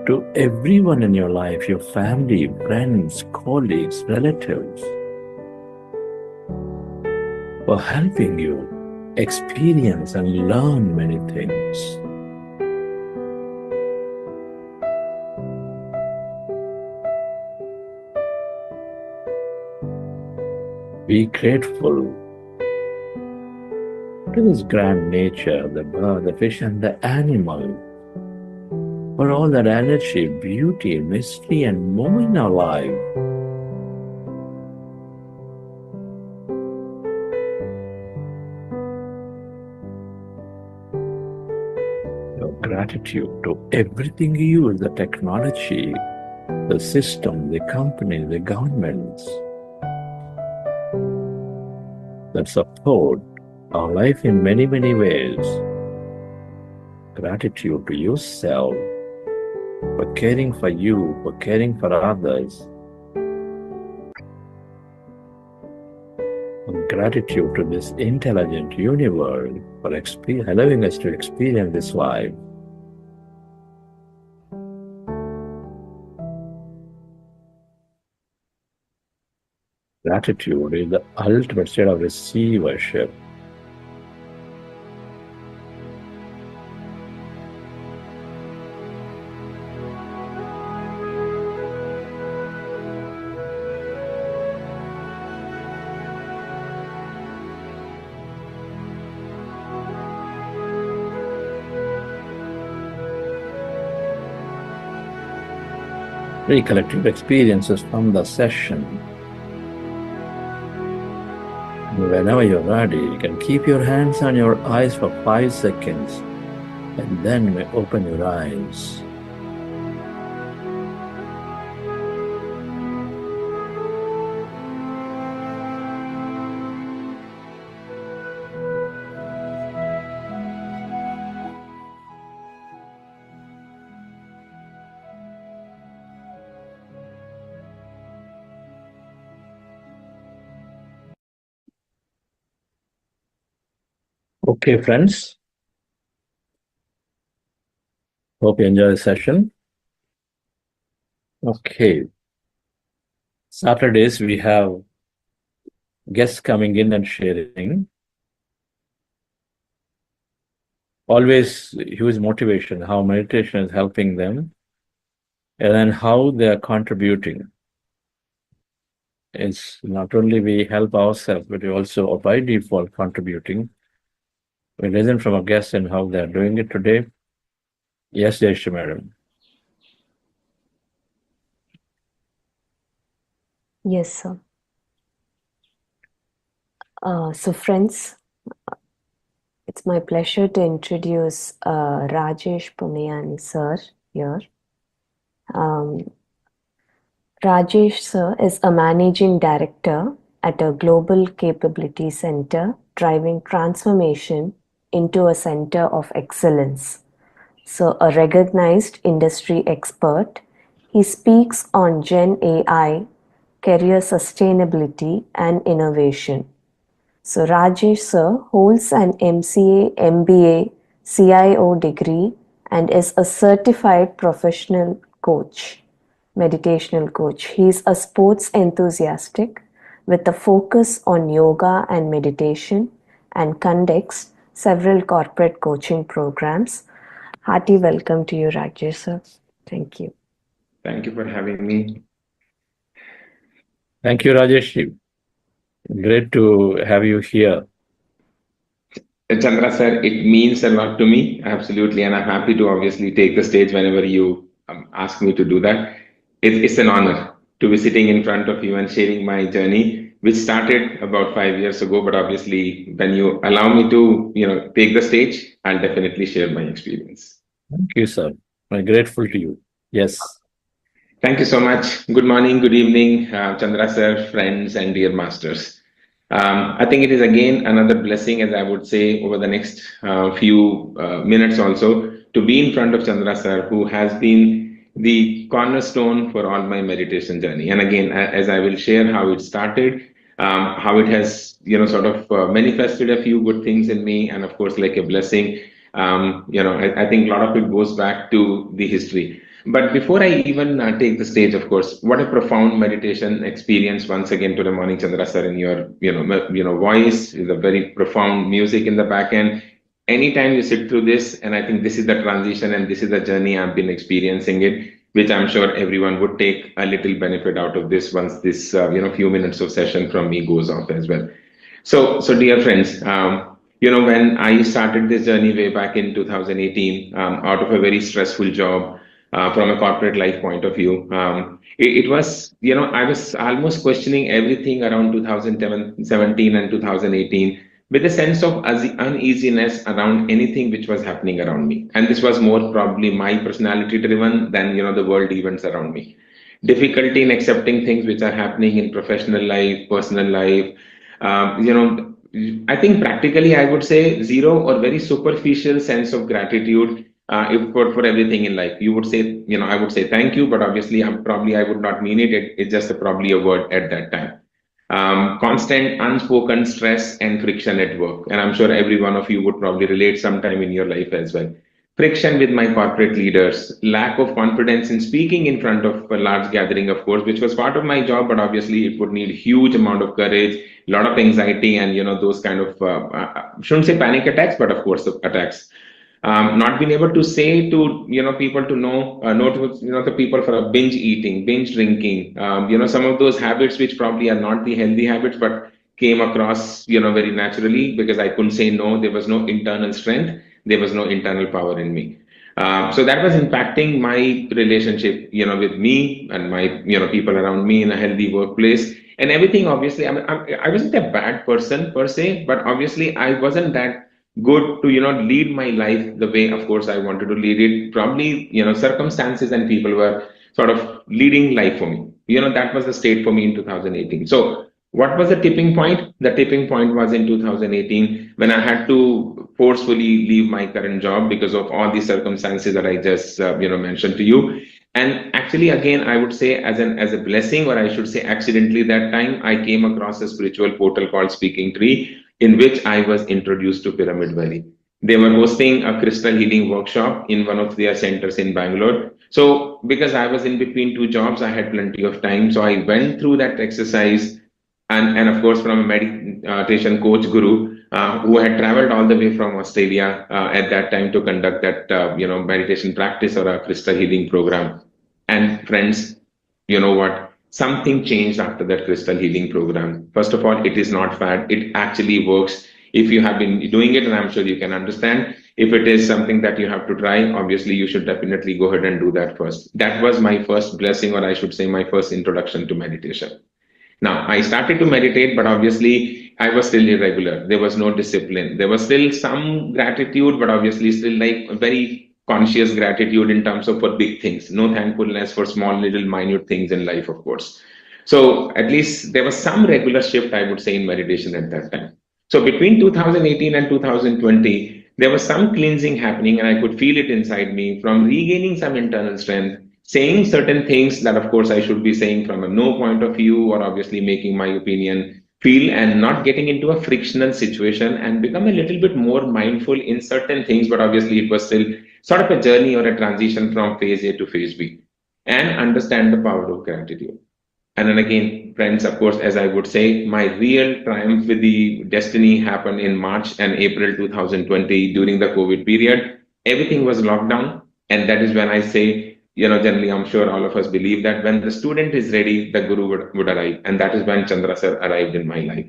to everyone in your life, your family, friends, colleagues, relatives, for helping you experience and learn many things. Be grateful to this grand nature, the bird, the fish, and the animal, for all that energy, beauty, mystery, and more in our life. Your gratitude to everything you use, the technology, the system, the company, the governments that support our life in many, many ways. Gratitude to yourself for caring for you, for caring for others. And gratitude to this intelligent universe for allowing us to experience this life. Gratitude is the ultimate state of receivership. Three collective experiences from the session. Whenever you're ready, you can keep your hands on your eyes for 5 seconds and then open your eyes. Okay, friends. Hope you enjoy the session. Okay. Saturdays, we have guests coming in and sharing. Always huge motivation, how meditation is helping them, and then how they are contributing. It's not only we help ourselves, but we also by default contributing. We listen from our guests and how they are doing it today. Yes, Jayashree Madam. Yes, sir. So, friends, it's my pleasure to introduce Rajesh Puniyani, sir, here. Rajesh, sir, is a managing director at a global capability center driving transformation into a center of excellence. So, a recognized industry expert, he speaks on Gen AI, career sustainability, and innovation. So, Rajesh sir holds an MCA, MBA, CIO degree and is a certified professional coach, meditational coach. He is a sports enthusiastic with a focus on yoga and meditation and conducts several corporate coaching programs. Hearty welcome to you, Rajesh sir. Thank you. Thank you for having me. Thank you, Rajesh. Great to have you here. Chandra sir, it means a lot to me, absolutely, and I'm happy to obviously take the stage whenever you ask me to do that. It's an honor to be sitting in front of you and sharing my journey, which started about 5 years ago. But obviously, when you allow me to, take the stage, I'll definitely share my experience. Thank you, sir. I'm grateful to you. Yes. Thank you so much. Good morning, good evening, Chandra sir, friends, and dear masters. I think it is again another blessing, as I would say, over the next few minutes also, to be in front of Chandra sir, who has been the cornerstone for all my meditation journey. And again, as I will share how it started, how it has, sort of manifested a few good things in me, and of course, like a blessing. I think a lot of it goes back to the history. But before I even take the stage, of course, what a profound meditation experience once again to the morning, Chandra sir, in your voice, is a very profound music in the back end. Anytime you sit through this, and I think this is the transition and this is the journey I've been experiencing it, which I'm sure everyone would take a little benefit out of this once this few minutes of session from me goes off as well. So dear friends, when I started this journey way back in 2018, out of a very stressful job. From a corporate life point of view. It was, I was almost questioning everything around 2017 and 2018 with a sense of uneasiness around anything which was happening around me. And this was more probably my personality driven than, the world events around me. Difficulty in accepting things which are happening in professional life, personal life, I think practically I would say zero or very superficial sense of gratitude for everything in life. You would say, I would say thank you, but obviously I would not mean it. It's just probably a word at that time. Constant unspoken stress and friction at work. And I'm sure every one of you would probably relate sometime in your life as well. Friction with my corporate leaders, lack of confidence in speaking in front of a large gathering, of course, which was part of my job, but obviously it would need huge amount of courage, a lot of anxiety, and those kind of shouldn't say panic attacks, but of course attacks. Not being able to say to people to know to the people for a binge eating, binge drinking, some of those habits which probably are not the healthy habits, but came across very naturally because I couldn't say no. There was no internal strength. There was no internal power in me. So that was impacting my relationship, with me and my, people around me in a healthy workplace. And everything, obviously, I mean, I wasn't a bad person per se, but obviously I wasn't that good to, lead my life the way, of course, I wanted to lead it. Probably, circumstances and people were sort of leading life for me. That was the state for me in 2018. So what was the tipping point? The tipping point was in 2018 when I had to forcefully leave my current job because of all the circumstances that I just mentioned to you. And actually, again, I would say as a blessing, or I should say accidentally, that time I came across a spiritual portal called Speaking Tree, in which I was introduced to Pyramid Valley. They were hosting a crystal healing workshop in one of their centers in Bangalore. So because I was in between two jobs, I had plenty of time. So I went through that exercise, and of course, from a meditation coach guru who had traveled all the way from Australia at that time to conduct that meditation practice or a crystal healing program. And friends, you know what? Something changed after that crystal healing program. First of all, it is not fad. It actually works. If you have been doing it, and I'm sure you can understand, if it is something that you have to try, obviously you should definitely go ahead and do that first. That was my first blessing, or I should say my first introduction to meditation. Now, I started to meditate, but obviously I was still irregular. There was no discipline. There was still some gratitude, but obviously still like very conscious gratitude in terms of for big things. No thankfulness for small, little, minute things in life, of course. So at least there was some regular shift, I would say, in meditation at that time. So between 2018 and 2020, there was some cleansing happening, and I could feel it inside me from regaining some internal strength, saying certain things that, of course, I should be saying from a no point of view, or obviously making my opinion feel, and not getting into a frictional situation, and become a little bit more mindful in certain things. But obviously, it was still sort of a journey or a transition from phase A to phase B, and understand the power of gratitude. And then again, friends, of course, as I would say, my real triumph with the destiny happened in March and April 2020 during the COVID period. Everything was locked down. And that is when I say, generally, I'm sure all of us believe that when the student is ready, the guru would arrive. And that is when Chandra sir arrived in my life.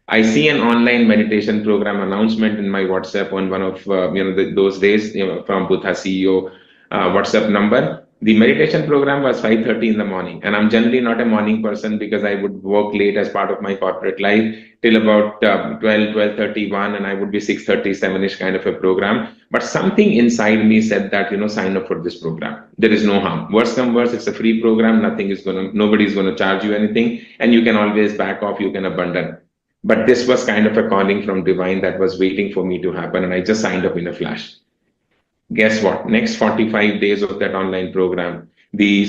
I see an online meditation program announcement in my WhatsApp on one of those days from Buddha CEO WhatsApp number. The meditation program was 5:30 in the morning, and I'm generally not a morning person because I would work late as part of my corporate life till about 12:31, and I would be 6:30, 7ish kind of a program. But something inside me said that sign up for this program. There is no harm. Worst come worst, it's a free program. Nobody is gonna charge you anything, and you can always back off. You can abandon. But this was kind of a calling from divine that was waiting for me to happen, and I just signed up in a flash. Guess what? Next 45 days of that online program, the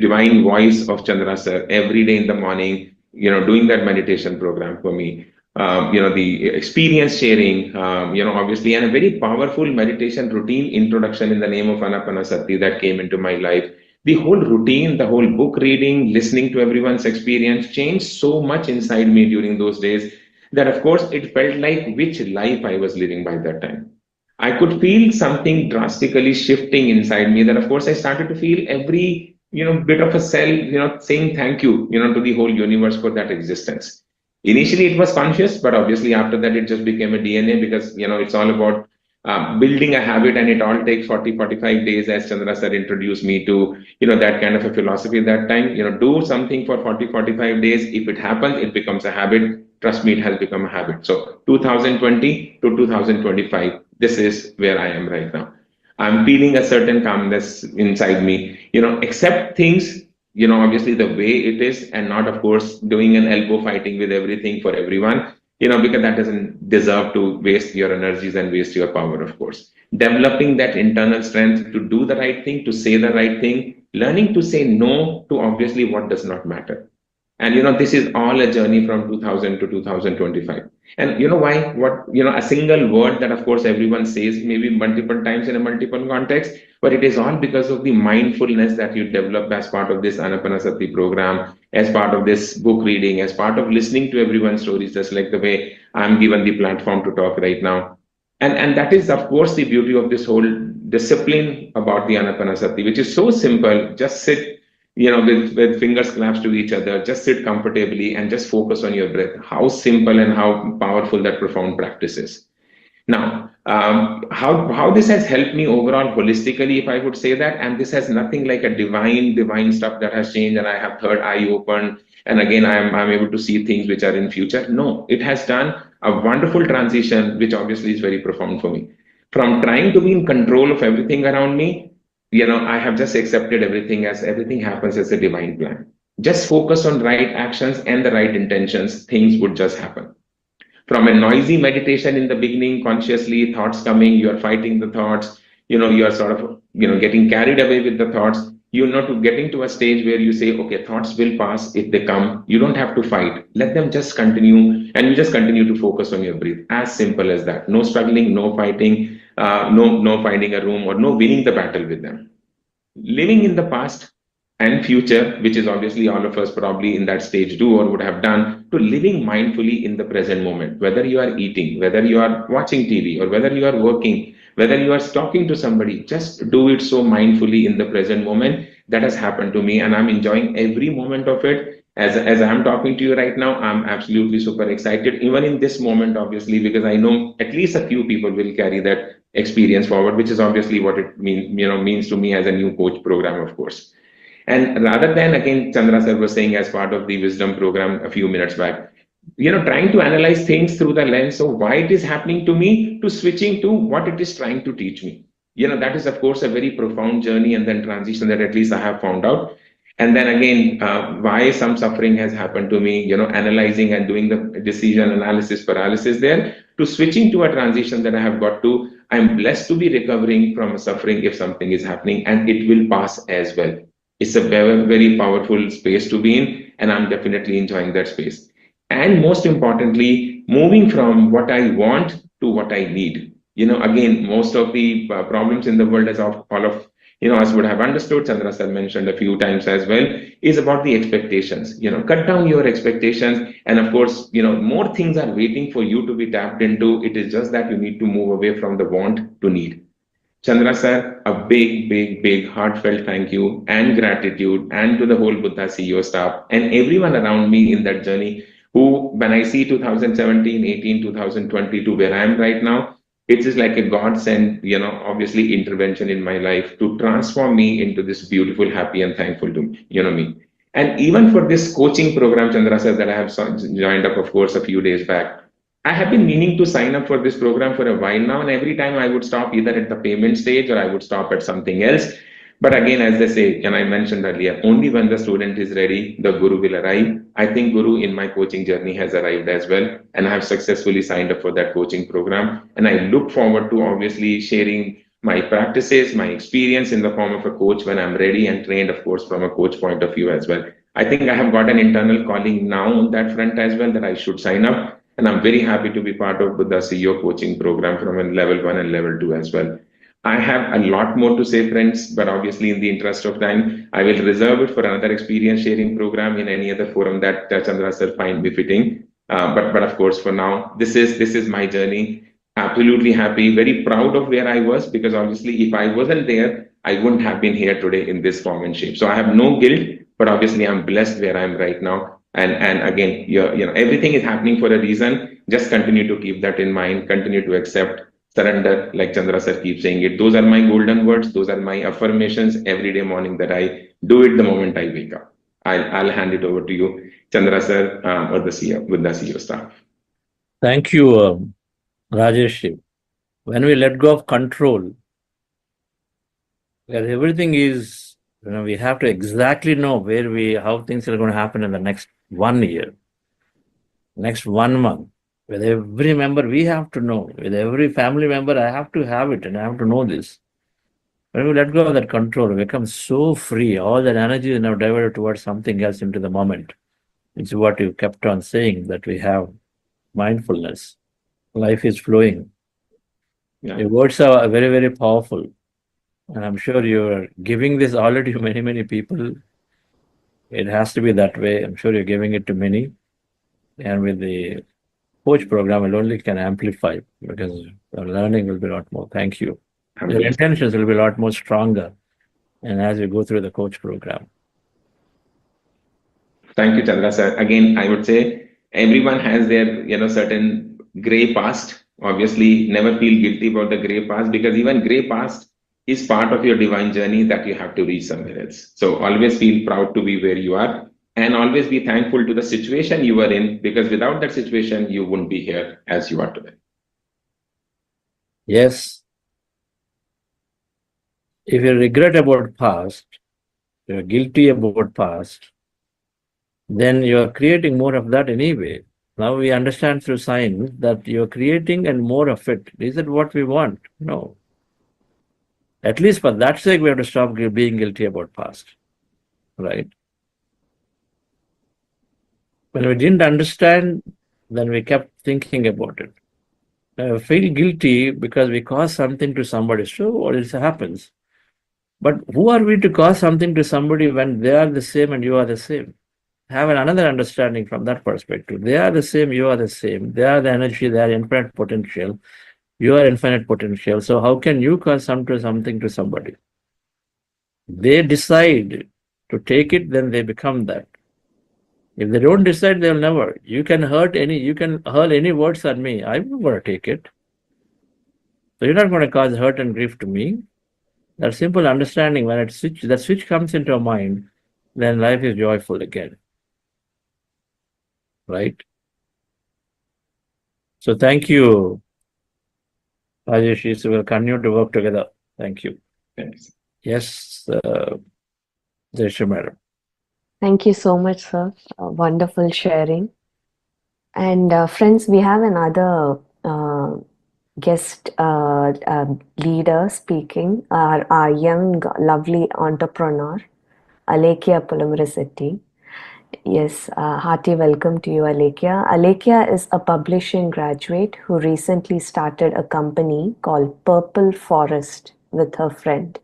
divine voice of Chandra sir every day in the morning, doing that meditation program for me, the experience sharing, obviously, and a very powerful meditation routine introduction in the name of Anapanasati that came into my life. The whole routine, the whole book reading, listening to everyone's experience changed so much inside me during those days that, of course, it felt like which life I was living by that time. I could feel something drastically shifting inside me that, of course, I started to feel every, bit of a cell, saying thank you, to the whole universe for that existence. Initially, it was conscious, but obviously after that, it just became a DNA because, it's all about building a habit, and it all takes 40-45 days, as Chandra sir introduced me to, that kind of a philosophy that time. Do something for 40-45 days. If it happens, it becomes a habit. Trust me, it has become a habit. So 2020 to 2025, this is where I am right now. I'm feeling a certain calmness inside me, accept things, obviously the way it is, and not, of course, doing an elbow fighting with everything for everyone, because that doesn't deserve to waste your energies and waste your power, of course. Developing that internal strength to do the right thing, to say the right thing, learning to say no to obviously what does not matter. And, this is all a journey from 2000 to 2025. And you know why? A single word that, of course, everyone says maybe multiple times in a multiple context, but it is all because of the mindfulness that you develop as part of this Anapanasati program, as part of this book reading, as part of listening to everyone's stories, just like the way I'm given the platform to talk right now. And that is, of course, the beauty of this whole discipline about the Anapanasati, which is so simple. Just sit, with fingers clasped to each other, just sit comfortably and just focus on your breath. How simple and how powerful that profound practice is. Now, how this has helped me overall holistically, if I would say that, and this has nothing like a divine stuff that has changed, and I have third eye open, and again I'm able to see things which are in future. No, it has done a wonderful transition, which obviously is very profound for me. From trying to be in control of everything around me, I have just accepted everything as everything happens as a divine plan. Just focus on right actions and the right intentions, things would just happen. From a noisy meditation in the beginning, consciously thoughts coming, you are fighting the thoughts, you are sort of, getting carried away with the thoughts, to getting to a stage where you say, okay, thoughts will pass. If they come, you don't have to fight. Let them just continue, and you just continue to focus on your breath. As simple as that. No struggling, no fighting, no finding a room, or no winning the battle with them. Living in the past and future, which is obviously all of us probably in that stage do or would have done, to living mindfully in the present moment, whether you are eating, whether you are watching TV, or whether you are working, whether you are talking to somebody, just do it so mindfully in the present moment. That has happened to me, and I'm enjoying every moment of it. As I'm talking to you right now, I'm absolutely super excited, even in this moment, obviously, because I know at least a few people will carry that experience forward, which is obviously what it means to me as a new coach program, of course. And rather than, again, Chandra sir was saying as part of the wisdom program a few minutes back, trying to analyze things through the lens of why it is happening to me, to switching to what it is trying to teach me. That is, of course, a very profound journey and then transition that at least I have found out. And then again, why some suffering has happened to me, analyzing and doing the decision analysis paralysis there, to switching to a transition that I have got to. I'm blessed to be recovering from a suffering if something is happening, and it will pass as well. It's a very, very powerful space to be in, and I'm definitely enjoying that space. And most importantly, moving from what I want to what I need. Again, most of the problems in the world, as all of us would have understood, Chandra sir mentioned a few times as well, is about the expectations. Cut down your expectations, and of course, more things are waiting for you to be tapped into. It is just that you need to move away from the want to need. Chandra sir, a big, big, big heartfelt thank you and gratitude, and to the whole Buddha CEO staff and everyone around me in that journey, who, when I see 2017, 18, 2020 to where I am right now, it is like a godsend, obviously intervention in my life to transform me into this beautiful, happy, and thankful to me. And even for this coaching program, Chandra sir, that I have joined up, of course, a few days back, I have been meaning to sign up for this program for a while now, and every time I would stop either at the payment stage or I would stop at something else. But again, as they say, and I mentioned earlier, only when the student is ready, the Guru will arrive. I think Guru in my coaching journey has arrived as well, and I have successfully signed up for that coaching program. And I look forward to obviously sharing my practices, my experience in the form of a coach when I'm ready and trained, of course, from a coach point of view as well. I think I have got an internal calling now on that front as well, that I should sign up. And I'm very happy to be part of the CEO coaching program from a level 1 and level 2 as well. I have a lot more to say, friends, but obviously in the interest of time, I will reserve it for another experience sharing program in any other forum that Chandra sir find befitting. But of course, for now, this is my journey. Absolutely happy, very proud of where I was, because obviously if I wasn't there, I wouldn't have been here today in this form and shape. So I have no guilt, but obviously I'm blessed where I am right now. And again, everything is happening for a reason. Just continue to keep that in mind, continue to accept, surrender, like Chandra sir keeps saying it. Those are my golden words. Those are my affirmations every day morning that I do it the moment I wake up. I'll hand it over to you, Chandra sir, or the CEO, with the CEO staff. Thank you, Rajesh. When we let go of control, where everything is, we have to exactly know how things are going to happen in the next 1 year, next 1 month. With every member, we have to know. With every family member, I have to have it, and I have to know this. When we let go of that control, we become so free. All that energy is now diverted towards something else into the moment. It's what you kept on saying, that we have mindfulness. Life is flowing. Yeah. Your words are very, very powerful. And I'm sure you're giving this already to many, many people. It has to be that way. I'm sure you're giving it to many. And with the coach program, it only can amplify, because our learning will be a lot more. Thank you. Your intentions will be a lot more stronger. And as you go through the coach program. Thank you, Chandra sir. Again, I would say everyone has their, certain gray past. Obviously, never feel guilty about the gray past, because even gray past is part of your divine journey that you have to reach somewhere else. So always feel proud to be where you are. and always be thankful to the situation you were in, because without that situation, you wouldn't be here as you are today. Yes. If you regret about past, you're guilty about past, then you are creating more of that anyway. Now we understand through science that you're creating and more of it. Is it what we want? No. At least for that sake, we have to stop being guilty about past, right? When we didn't understand, then we kept thinking about it. Feel guilty because we caused something to somebody. So what else happens? But who are we to cause something to somebody when they are the same and you are the same? Have another understanding from that perspective. They are the same, you are the same. They are the energy, they are infinite potential. You are infinite potential. So how can you cause something to somebody? They decide to take it, then they become that. If they don't decide, they'll never. You can hurl any words at me. I'm not going to take it. So you're not going to cause hurt and grief to me. That simple understanding, when that switch comes into our mind, then life is joyful again. Right? So thank you, Rajesh. So we'll continue to work together. Thank you. Thanks. Yes, Jayashree Madam. Thank you so much, sir. Wonderful sharing. And friends, we have another guest leader speaking, our young, lovely entrepreneur, Alekia Pulamurisetti. Yes, hearty welcome to you, Alekia. Alekia is a publishing graduate who recently started a company called Purple Forest with her friend.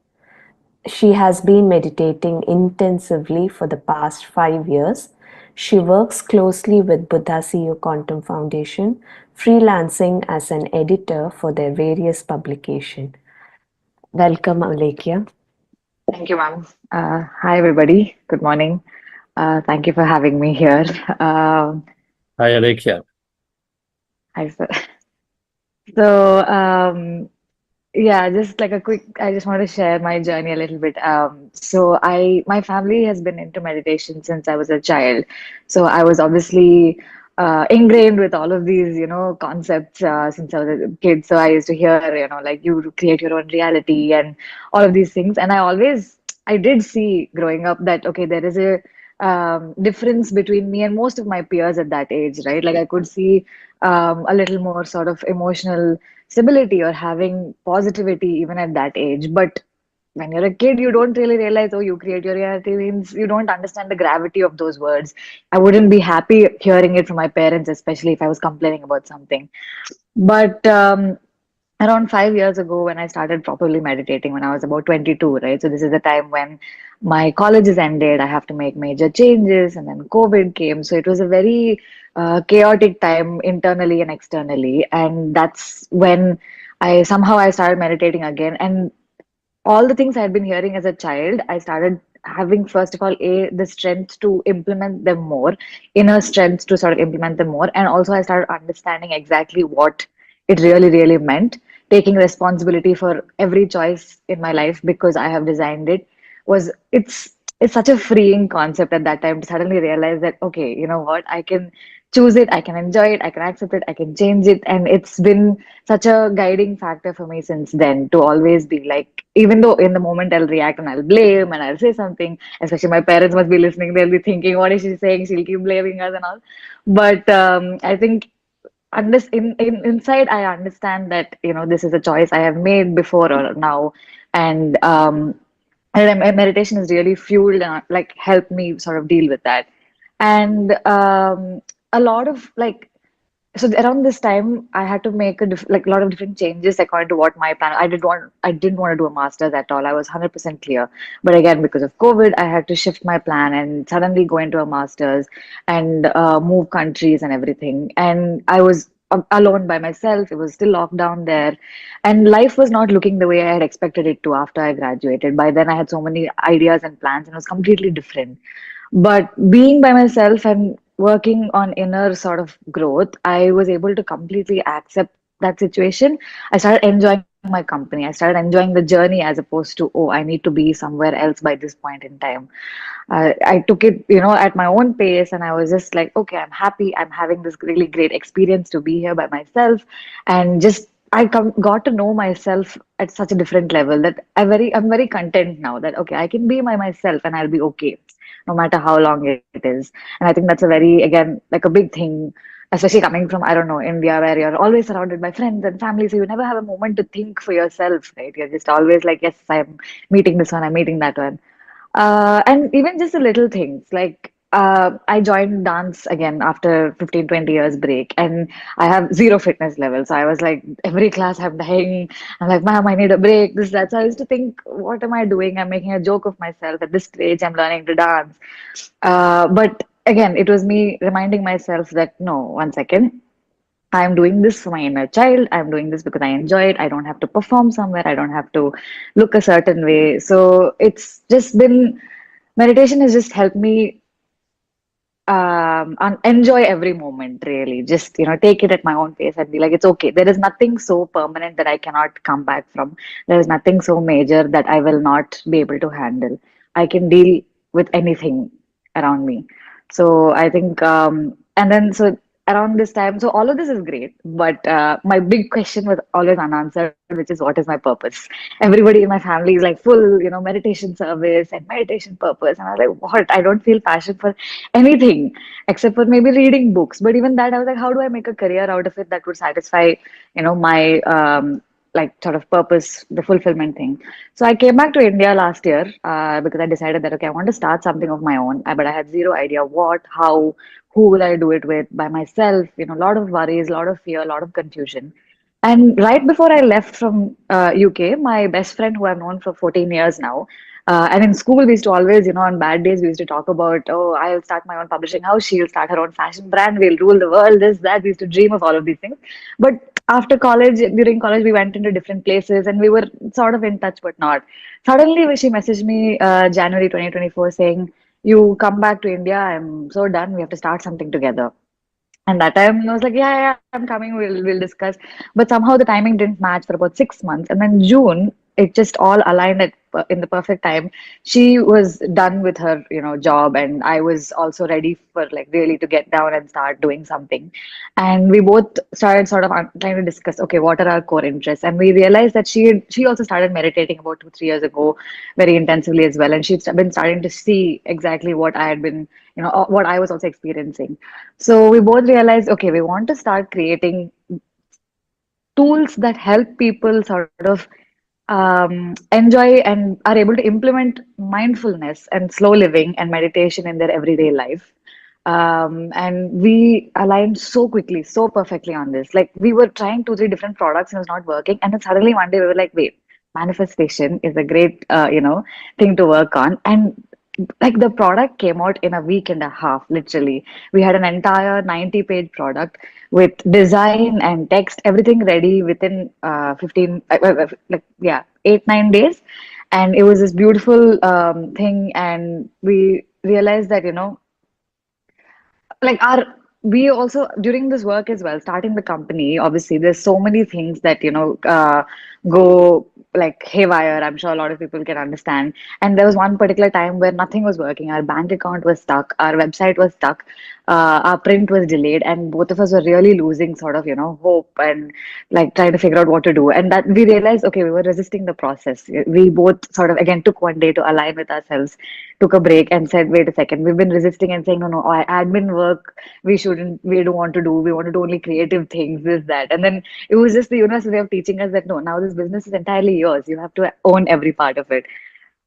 She has been meditating intensively for the past 5 years. She works closely with Buddha CEO Quantum Foundation, freelancing as an editor for their various publications. Welcome, Alekia. Thank you, ma'am. Hi, everybody. Good morning. Thank you for having me here. Hi, Alekia. Hi, sir. So, yeah, just like I just want to share my journey a little bit. My family has been into meditation since I was a child. So I was obviously ingrained with all of these, concepts since I was a kid. So I used to hear, like you create your own reality and all of these things. And I did see growing up that, okay, there is a difference between me and most of my peers at that age, right? Like I could see a little more sort of emotional stability or having positivity even at that age. But when you're a kid, you don't really realize, oh, you create your reality means you don't understand the gravity of those words. I wouldn't be happy hearing it from my parents, especially if I was complaining about something. But around 5 years ago, when I started properly meditating, when I was about 22, right? So this is the time when my college is ended. I have to make major changes, and then COVID came. So it was a very chaotic time internally and externally. And that's when I started meditating again. And all the things I had been hearing as a child, I started having, first of all, the strength to implement them more, inner strength to sort of implement them more. And also I started understanding exactly what it really, really meant, taking responsibility for every choice in my life because I have designed it. It's such a freeing concept at that time to suddenly realize that, okay, you know what, I can choose it, I can enjoy it, I can accept it, I can change it. And it's been such a guiding factor for me since then to always be like, even though in the moment I'll react and I'll blame and I'll say something, especially my parents must be listening, they'll be thinking, what is she saying? She'll keep blaming us and all. But I think inside I understand that, this is a choice I have made before or now. And meditation has really fueled and like helped me sort of deal with that. And a lot of like so around this time I had to make a lot of different changes according to what my plan. I didn't want to do a master's at all. I was 100% clear, but again, because of COVID, I had to shift my plan and suddenly go into a master's and move countries and everything. And I was alone by myself. It was still locked down there, and life was not looking the way I had expected it to after I graduated. By then I had so many ideas and plans, and it was completely different. But being by myself and working on inner sort of growth, I was able to completely accept that situation. I started enjoying my company. I started enjoying the journey as opposed to, oh, I need to be somewhere else by this point in time. I took it, at my own pace, and I was just like, okay, I'm happy. I'm having this really great experience to be here by myself, and just got to know myself at such a different level that I'm very content now that okay, I can be myself and I'll be okay, no matter how long it is. And I think that's a very, again, like a big thing, especially coming from, I don't know, India, where you're always surrounded by friends and family, so you never have a moment to think for yourself, right? You're just always like, yes, I'm meeting this one, I'm meeting that one. And even just the little things like I joined dance again after 15, 20 years break, and I have zero fitness level. So I was like, every class I'm dying. I'm like, ma'am, I need a break, this, that. So I used to think, what am I doing? I'm making a joke of myself at this stage. I'm learning to dance. But again, it was me reminding myself that no, one second. I'm doing this for my inner child. I'm doing this because I enjoy it. I don't have to perform somewhere. I don't have to look a certain way. So it's just been meditation has just helped me enjoy every moment, really. Just, take it at my own pace and be like, it's okay. There is nothing so permanent that I cannot come back from. There is nothing so major that I will not be able to handle. I can deal with anything around me. So I think, and then so around this time, so all of this is great, but my big question was always unanswered, which is what is my purpose? Everybody in my family is like full, meditation service and meditation purpose. And I was like, what? I don't feel passion for anything except for maybe reading books. But even that, I was like, how do I make a career out of it that would satisfy, my like sort of purpose, the fulfillment thing. So I came back to India last year because I decided that okay, I want to start something of my own, but I had zero idea what, how, who will I do it with by myself. A lot of worries, a lot of fear, a lot of confusion. And right before I left from UK, my best friend, who I've known for 14 years now, and in school we used to always, on bad days we used to talk about, oh, I'll start my own publishing house, she'll start her own fashion brand, we'll rule the world, this, that. We used to dream of all of these things. But after college, during college, we went into different places and we were sort of in touch, but not. Suddenly, she messaged me January 2024 saying, you come back to India, I'm so done, we have to start something together. And that time I was like, yeah, I'm coming. We'll discuss. But somehow the timing didn't match for about 6 months, and then June it just all aligned in the perfect time. She was done with her, job, and I was also ready for like really to get down and start doing something. And we both started sort of trying to discuss, okay, what are our core interests? And we realized that she also started meditating about 2, 3 years ago, very intensively as well, and she'd been starting to see exactly what I had been, what I was also experiencing. So we both realized, okay, we want to start creating tools that help people sort of enjoy and are able to implement mindfulness and slow living and meditation in their everyday life. And we aligned so quickly, so perfectly on this. Like we were trying 2, 3 different products and it was not working. And then suddenly one day we were like, wait, manifestation is a great, thing to work on. And like the product came out in a week and a half, literally. We had an entire 90-page product with design and text, everything ready within 15, like, yeah, 8, 9 days. And it was this beautiful thing. And we realized that, like our we also during this work as well, starting the company, obviously there's so many things that go like haywire. I'm sure a lot of people can understand. And there was one particular time where nothing was working. Our bank account was stuck, our website was stuck, our print was delayed, and both of us were really losing sort of hope and like trying to figure out what to do. And that we realized, okay, we were resisting the process. We both sort of again took one day to align with ourselves, took a break and said, wait a second, we've been resisting and saying, no, no, admin work, we don't want to do, we want to do only creative things, this, that. And then it was just the universe way of teaching us that no, now this business is entirely yours. You have to own every part of it.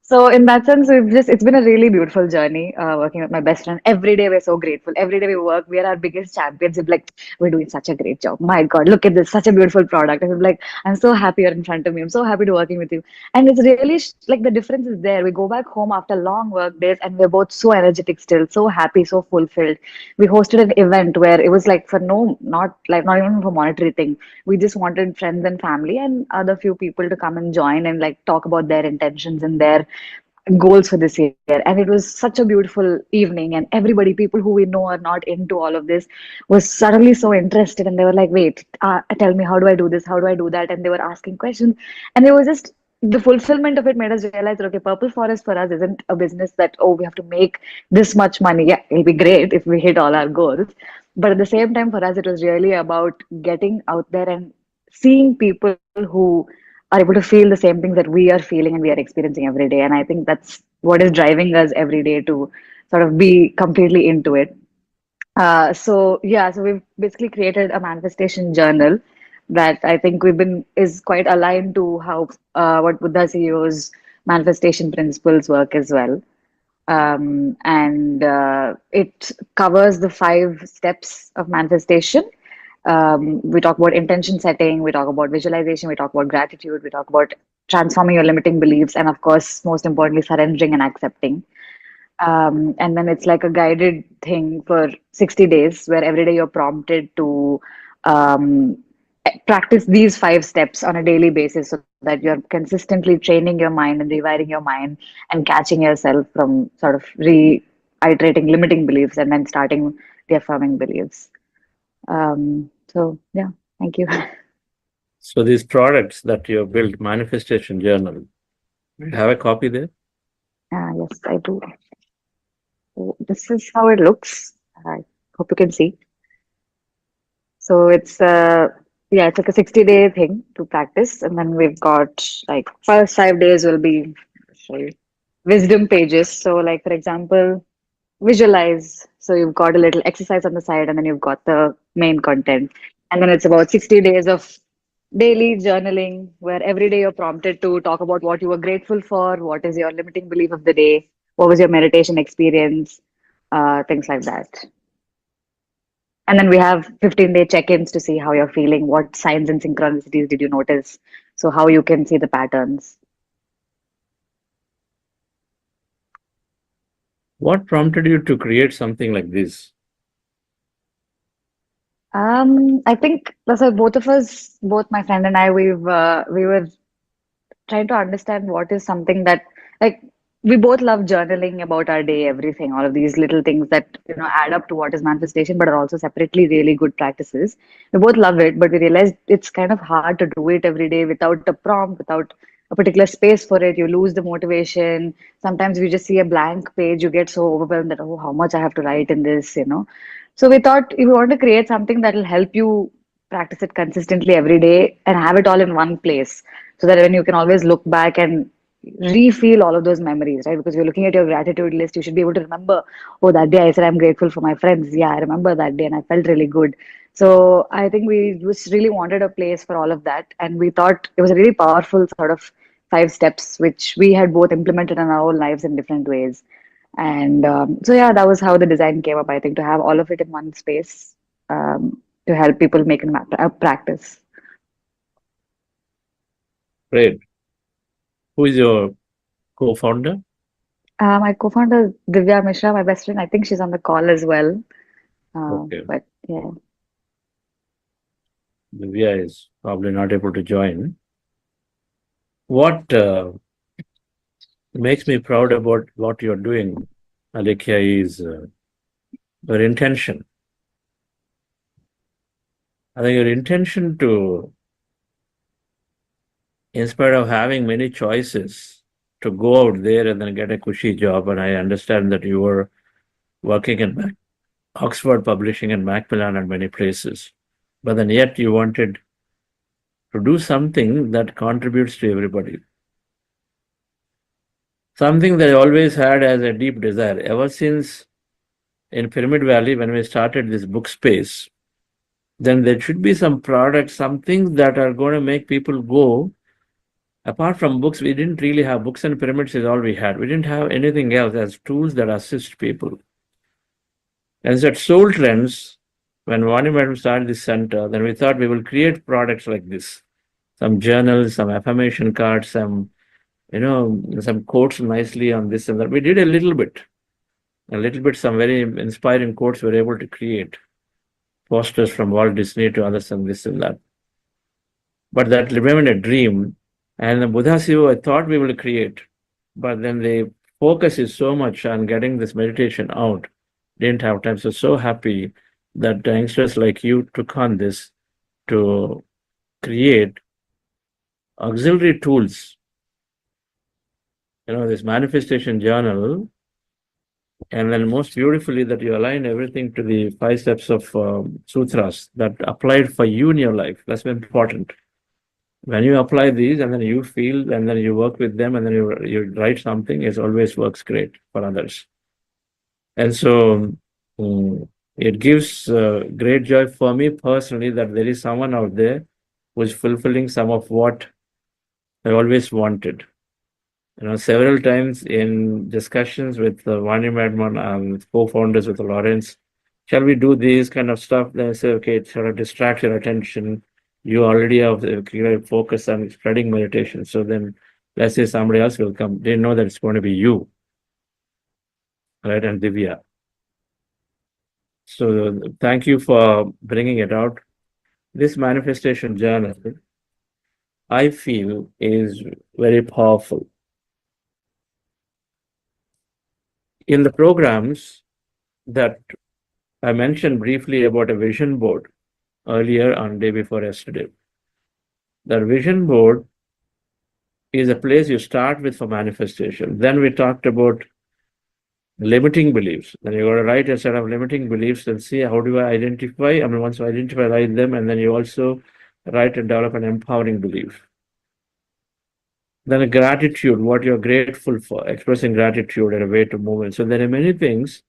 So in that sense, it's been a really beautiful journey working with my best friend. Every day we're so grateful. Every day we work, we are our biggest champions. We're like, we're doing such a great job. My God, look at this, such a beautiful product. And we're like, I'm so happy you're in front of me. I'm so happy to working with you. And it's really like the difference is there. We go back home after long work days and we're both so energetic still, so happy, so fulfilled. We hosted an event where it was like for not even for monetary thing. We just wanted friends and family and other few people to come and join and like talk about their intentions and their goals for this year. And it was such a beautiful evening. And everybody, people who we know are not into all of this, was suddenly so interested. And they were like, wait, tell me, how do I do this? How do I do that? And they were asking questions. And it was just the fulfillment of it made us realize that, okay, Purple Forest for us isn't a business that, oh, we have to make this much money. Yeah, it'll be great if we hit all our goals. But at the same time, for us, it was really about getting out there and seeing people who are able to feel the same things that we are feeling and we are experiencing every day. And I think that's what is driving us every day to sort of be completely into it. So we've basically created a manifestation journal that I think we've been is quite aligned to how what Buddha CEO's manifestation principles work as well. And it covers the 5 steps of manifestation. We talk about intention setting, we talk about visualization, we talk about gratitude, we talk about transforming your limiting beliefs, and of course, most importantly, surrendering and accepting. And then it's like a guided thing for 60 days where every day you're prompted to um, practice these 5 steps on a daily basis so that you're consistently training your mind and rewiring your mind and catching yourself from sort of reiterating limiting beliefs and then starting reaffirming beliefs. Yeah, thank you. So these products that you have built, Manifestation Journal, do you have a copy there? Yes, I do. So this is how it looks. I hope you can see. So it's it's like a 60-day thing to practice, and then we've got like first 5 days will be sorry, wisdom pages. So like for example, visualize. So you've got a little exercise on the side, and then you've got the main content. And then it's about 60 days of daily journaling, where every day you're prompted to talk about what you were grateful for, what is your limiting belief of the day, what was your meditation experience, things like that. And then we have 15-day check-ins to see how you're feeling, what signs and synchronicities did you notice, so how you can see the patterns. What prompted you to create something like this? I think so. Both of us, both my friend and I, we were trying to understand what is something that like we both love journaling about our day, everything, all of these little things that add up to what is manifestation, but are also separately really good practices. We both love it, but we realized it's kind of hard to do it every day without a prompt, without a particular space for it. You lose the motivation. Sometimes you just see a blank page, you get so overwhelmed that, oh, how much I have to write in this. So we thought if you want to create something that will help you practice it consistently every day and have it all in one place so that when you can always look back and re-feel all of those memories, right? Because you're looking at your gratitude list, you should be able to remember, oh, that day I said I'm grateful for my friends. Yeah, I remember that day and I felt really good. So I think we just really wanted a place for all of that. And we thought it was a really powerful sort of 5 steps, which we had both implemented in our own lives in different ways. And yeah, that was how the design came up, I think, to have all of it in one space to help people make a practice. Great. Who is your co-founder? My co-founder Divya Mishra, my best friend. I think she's on the call as well. Okay. But yeah. Divya is probably not able to join. What makes me proud about what you're doing, Alekhya, is your intention. I think your intention to, in spite of having many choices, to go out there and then get a cushy job. And I understand that you were working in Oxford Publishing and Macmillan and many places. But then yet you wanted to do something that contributes to everybody. Something that I always had as a deep desire. Ever since in Pyramid Valley, when we started this book space, then there should be some products, some things that are going to make people go. Apart from books, we didn't really have books and pyramids is all we had. We didn't have anything else as tools that assist people. And so at Soul Trends, when Vani Madam started this center, then we thought we will create products like this. Some journals, some affirmation cards, some quotes nicely on this and that. We did a little bit, some very inspiring quotes we were able to create. Posters from Walt Disney to others and this and that. But that remained a dream. And the Buddha CEO, I thought we will create. but then the focus is so much on getting this meditation out, didn't have time. So happy that youngsters like you took on this to create auxiliary tools. This manifestation journal, and then most beautifully that you align everything to the 5 steps of sutras that applied for you in your life. That's important. When you apply these and then you feel and then you work with them and then you write something, it always works great for others. And so it gives great joy for me personally that there is someone out there who is fulfilling some of what I always wanted. Several times in discussions with Vani Madman and co-founders with Lawrence, shall we do these kind of stuff? Then I say, okay, it sort of distracts your attention. You already have the focus on spreading meditation. So then let's say somebody else will come. They know that it's going to be you, right? And Divya. So thank you for bringing it out. This manifestation journal, I feel, is very powerful. In the programs that I mentioned briefly about a vision board earlier on day before yesterday, that vision board is a place you start with for manifestation. Then we talked about limiting beliefs. Then you got to write a set of limiting beliefs and see how do I identify. Once you identify, write them, and then you also write and develop an empowering belief. Then a gratitude, what you're grateful for, expressing gratitude and a way to move in. So there are many things,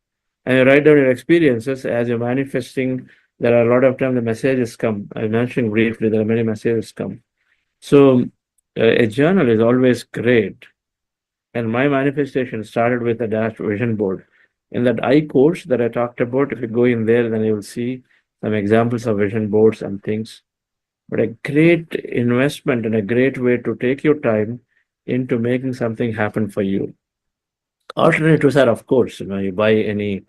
and you write down your experiences as you're manifesting. There are a lot of times the messages come. I mentioned briefly, there are many messages come. So a journal is always great. And my manifestation started with a dash vision board. In that I course that I talked about, if you go in there, then you will see some examples of vision boards and things. But a great investment and a great way to take your time into making something happen for you. Alternatives are, of course, you buy any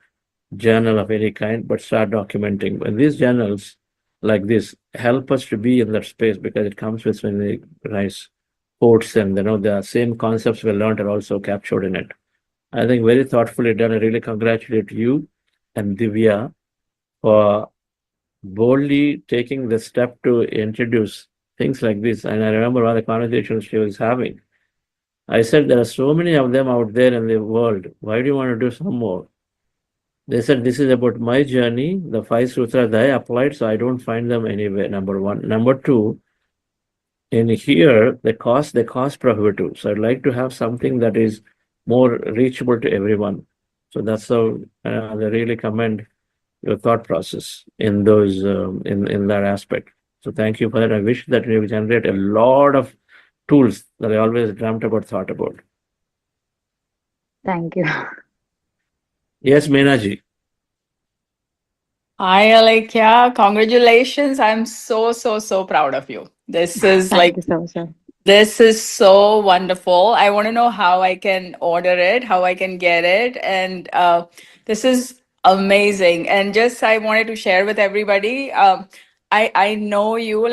journal of any kind, but start documenting. And these journals like this help us to be in that space because it comes with many nice quotes and the same concepts we learned are also captured in it. I think very thoughtfully done. I really congratulate you and Divya for boldly taking the step to introduce things like this. And I remember one of the conversations she was having. I said, there are so many of them out there in the world. Why do you want to do some more? They said, this is about my journey, the 5 sutras that I applied, so I don't find them anywhere, number one. Number two, in here, the cost prohibitive. So I'd like to have something that is more reachable to everyone. So that's how I really commend your thought process in those in that aspect. So thank you for that. I wish that you generate a lot of tools that I always dreamt about, thought about. Thank you. Yes, Meenaji. Hi, Alekia. Congratulations. I'm so proud of you. This is Thank you so much, sir. this is so wonderful. I want to know how I can order it, how I can get it. And this is amazing. And just I wanted to share with everybody. I know you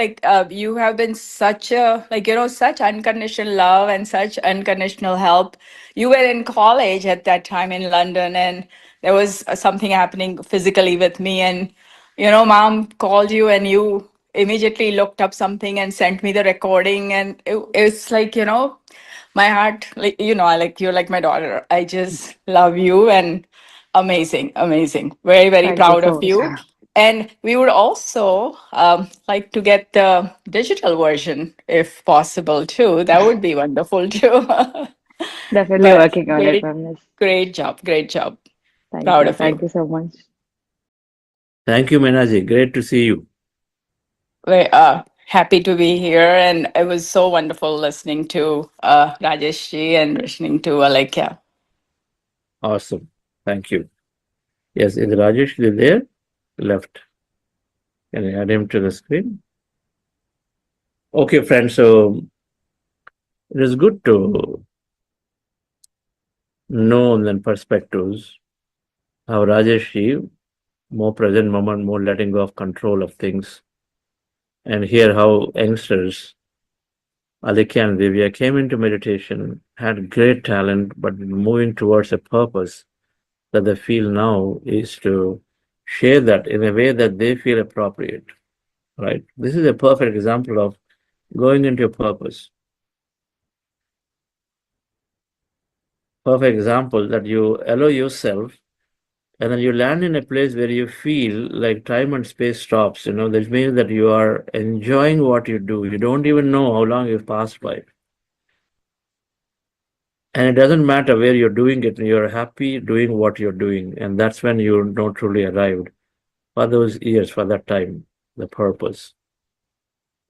you have been such a such unconditional love and such unconditional help. You were in college at that time in London, and there was something happening physically with me, and mom called you, and you immediately looked up something and sent me the recording, and it's like my heart, you're like my daughter. I just love you, and amazing, very Thank you proud so of much, you. sir. And we would also like to get the digital version if possible too. That would be wonderful too. Definitely But working on it, ma'am. Yes. great job. Thank Proud you. of you. Thank you so much. Thank you, Meenaji. Great to see you. We're happy to be here, and it was so wonderful listening to Rajeshji and listening to Alekia. Awesome. Thank you. Yes, is Rajesh there? Left. Can I add him to the screen? Okay, friends. So it is good to know then perspectives how Rajesh, more present moment, more letting go of control of things, and hear how youngsters Alika and Divya came into meditation, had great talent, but moving towards a purpose that they feel now is to share that in a way that they feel appropriate, right? This is a perfect example of going into a purpose. Perfect example that you allow yourself and then you land in a place where you feel like time and space stops. That means that you are enjoying what you do. You don't even know how long you've passed by. And it doesn't matter where you're doing it, you're happy doing what you're doing. And that's when you're not truly arrived for those years, for that time, the purpose.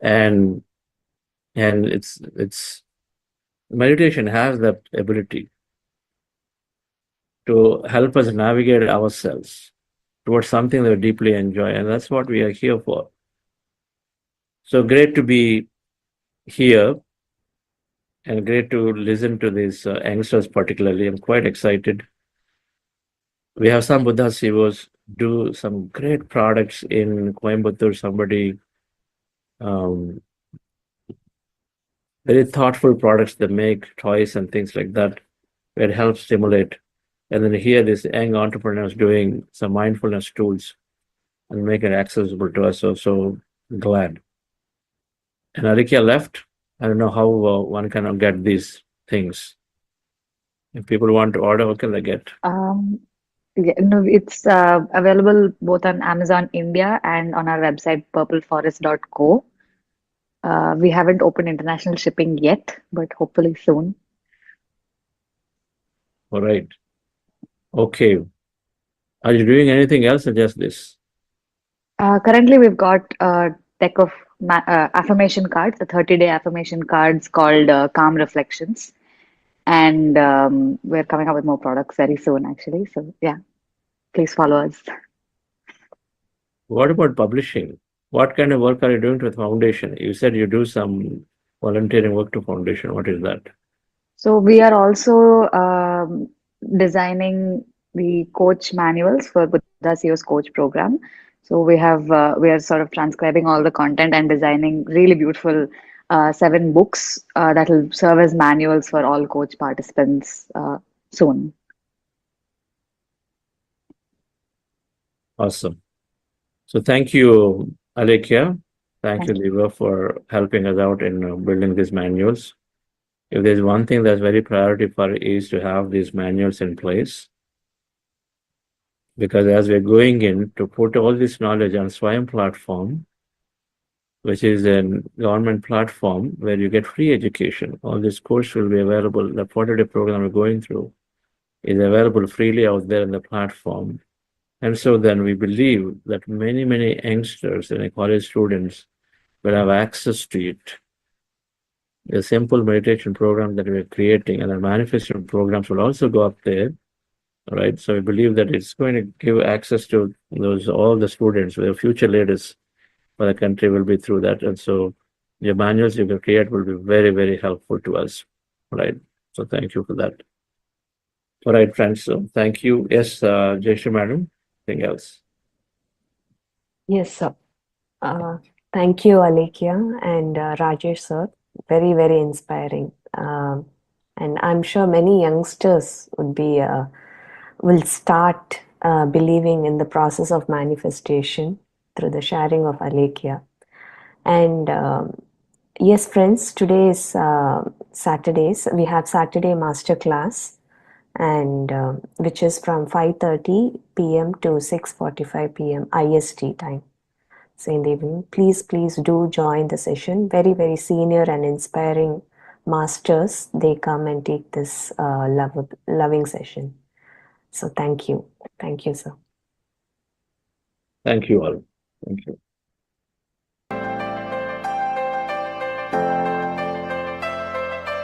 And it's meditation has that ability to help us navigate ourselves towards something that we deeply enjoy. And that's what we are here for. So great to be here and great to listen to these youngsters particularly. I'm quite excited. We have some Buddha Sivos do some great products in Coimbatore. Somebody very thoughtful products they make, toys and things like that, where it helps stimulate. And then here these young entrepreneurs doing some mindfulness tools and make it accessible to us. So glad. And Arikia left. I don't know how one can get these things. If people want to order, what can they get? Yeah, no, it's available both on Amazon India and on our website purpleforest.co. We haven't opened international shipping yet, but hopefully soon. All right. Okay. Are you doing anything else or just this? Currently, we've got a deck of affirmation cards, the 30-day affirmation cards called Calm Reflections. And we're coming up with more products very soon, actually. So, yeah, please follow us. What about publishing? What kind of work are you doing to the foundation? You said you do some volunteering work to foundation. What is that? So, we are also designing the coach manuals for Buddha CEO's coach program. So we are sort of transcribing all the content and designing really beautiful 7 books that will serve as manuals for all coach participants soon. Awesome. So thank you, Alekia. Thank you, Deva, for helping us out in building these manuals. If there's one thing that's very priority for is to have these manuals in place. Because as we're going in to put all this knowledge on Swayam platform, which is a government platform where you get free education. All this course will be available. The 40-day program we're going through is available freely out there in the platform. And so then we believe that many, many youngsters and college students will have access to it. The simple meditation program that we're creating and the manifestation programs will also go up there. Right. So we believe that it's going to give access to all the students, the future leaders for the country will be through that. And so your manuals you can create will be very, very helpful to us. Right. So thank you for that. All right, friends. So thank you. Yes, Jayshree Madam. Anything else? Yes, sir. Thank you, Alekia and Rajesh, sir. Very, very inspiring. And I'm sure many youngsters will start believing in the process of manifestation through the sharing of Alekia. And yes, friends, today is Saturdays. We have Saturday Masterclass, and which is from 5:30 p.m. to 6:45 p.m. IST time. So in the evening, please do join the session. Very, very senior and inspiring masters, they come and take this loving session. So thank you. Thank you, sir. Thank you all. Thank you.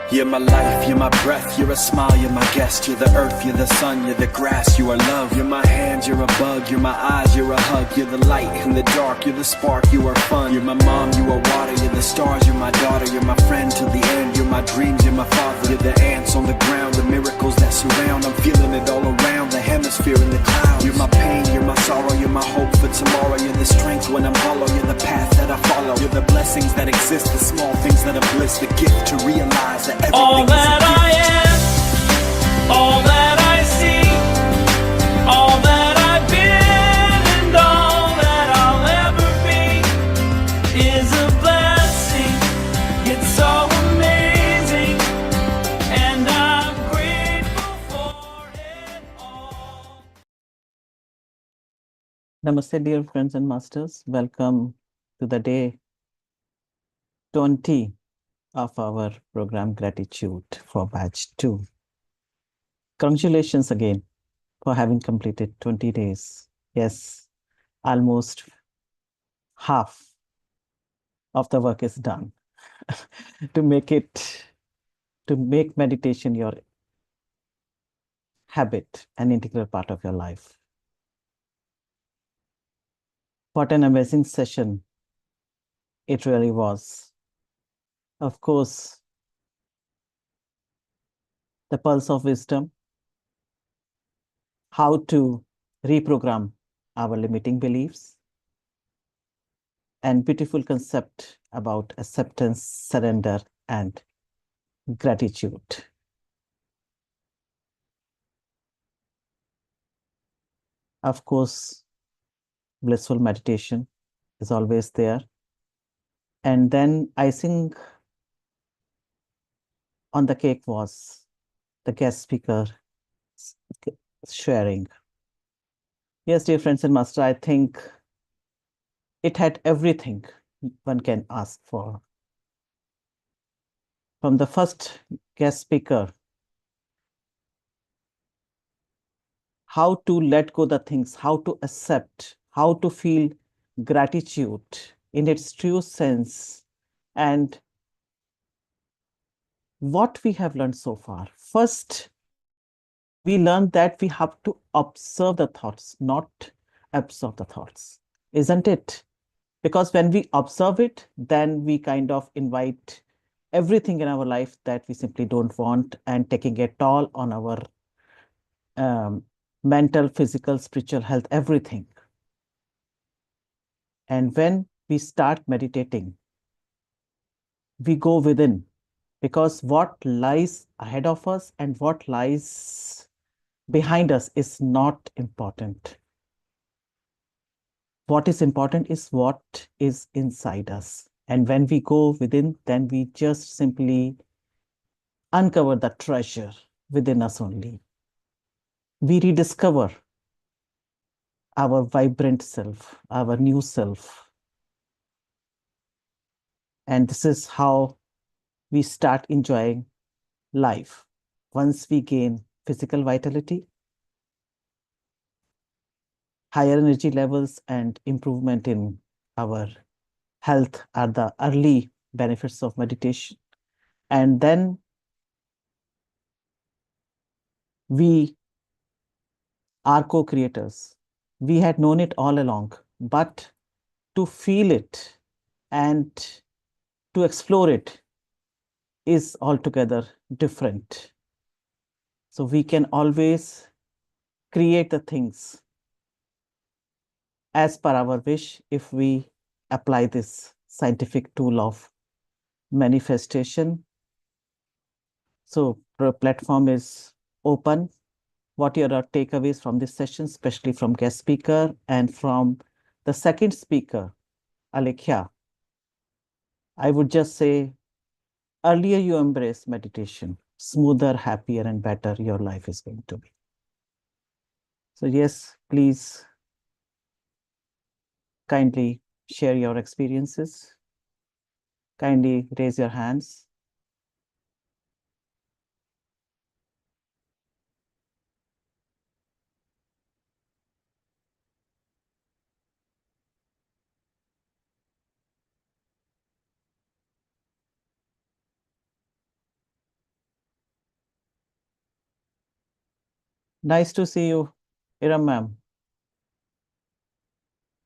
You're my life, you're my breath, you're a smile, you're my guest. You're the earth, you're the sun, you're the grass, you are love. You're my hands, you're a bug, you're my eyes, you're a hug. You're the light in the dark, you're the spark, you are fun. You're my mom, you are water, you're the stars, you're my daughter. You're my friend till the end, you're my dreams, you're my father. You're the ants on the ground, the miracles that surround. I'm feeling it all around, the hemisphere in the clouds. You're my pain, you're my sorrow, you're my hope for tomorrow. You're the strength when I'm hollow, you're the path that I follow. follow. You're the blessings that exist, the small things that are bliss, the gift to realize that everything All is a that gift. I am, all that I see, all that I've been, and all that I'll ever be is a blessing. It's so amazing, and I'm grateful for it all. Namaste, dear friends and masters. Welcome to the day 20 of our program Gratitude for Batch 2. Congratulations again for having completed 20 days. Yes, almost half of the work is done to make meditation your habit, an integral part of your life. What an amazing session it really was. Of course, the pulse of wisdom, how to reprogram our limiting beliefs, and beautiful concept about acceptance, surrender, and gratitude. Of course, blissful meditation is always there. And then icing on the cake was the guest speaker sharing. Yes, dear friends and master, I think it had everything one can ask for. From the first guest speaker, how to let go the things, how to accept, how to feel gratitude in its true sense, and what we have learned so far. First, we learned that we have to observe the thoughts, not absorb the thoughts, isn't it? Because when we observe it, then we kind of invite everything in our life that we simply don't want and taking a toll on our mental, physical, spiritual health, everything. And when we start meditating, we go within, because what lies ahead of us and what lies behind us is not important. What is important is what is inside us. And when we go within, then we just simply uncover the treasure within us only. We rediscover our vibrant self, our new self. And this is how we start enjoying life. Once we gain physical vitality, higher energy levels, and improvement in our health are the early benefits of meditation. And then we are co-creators. We had known it all along, but to feel it and to explore it is altogether different. So we can always create the things as per our wish if we apply this scientific tool of manifestation. So the platform is open. What are your takeaways from this session, especially from guest speaker and from the second speaker, Alekhya? I would just say, earlier you embrace meditation, smoother, happier, and better your life is going to be. So yes, please kindly share your experiences. Kindly raise your hands. Nice to see you, Iram ma'am.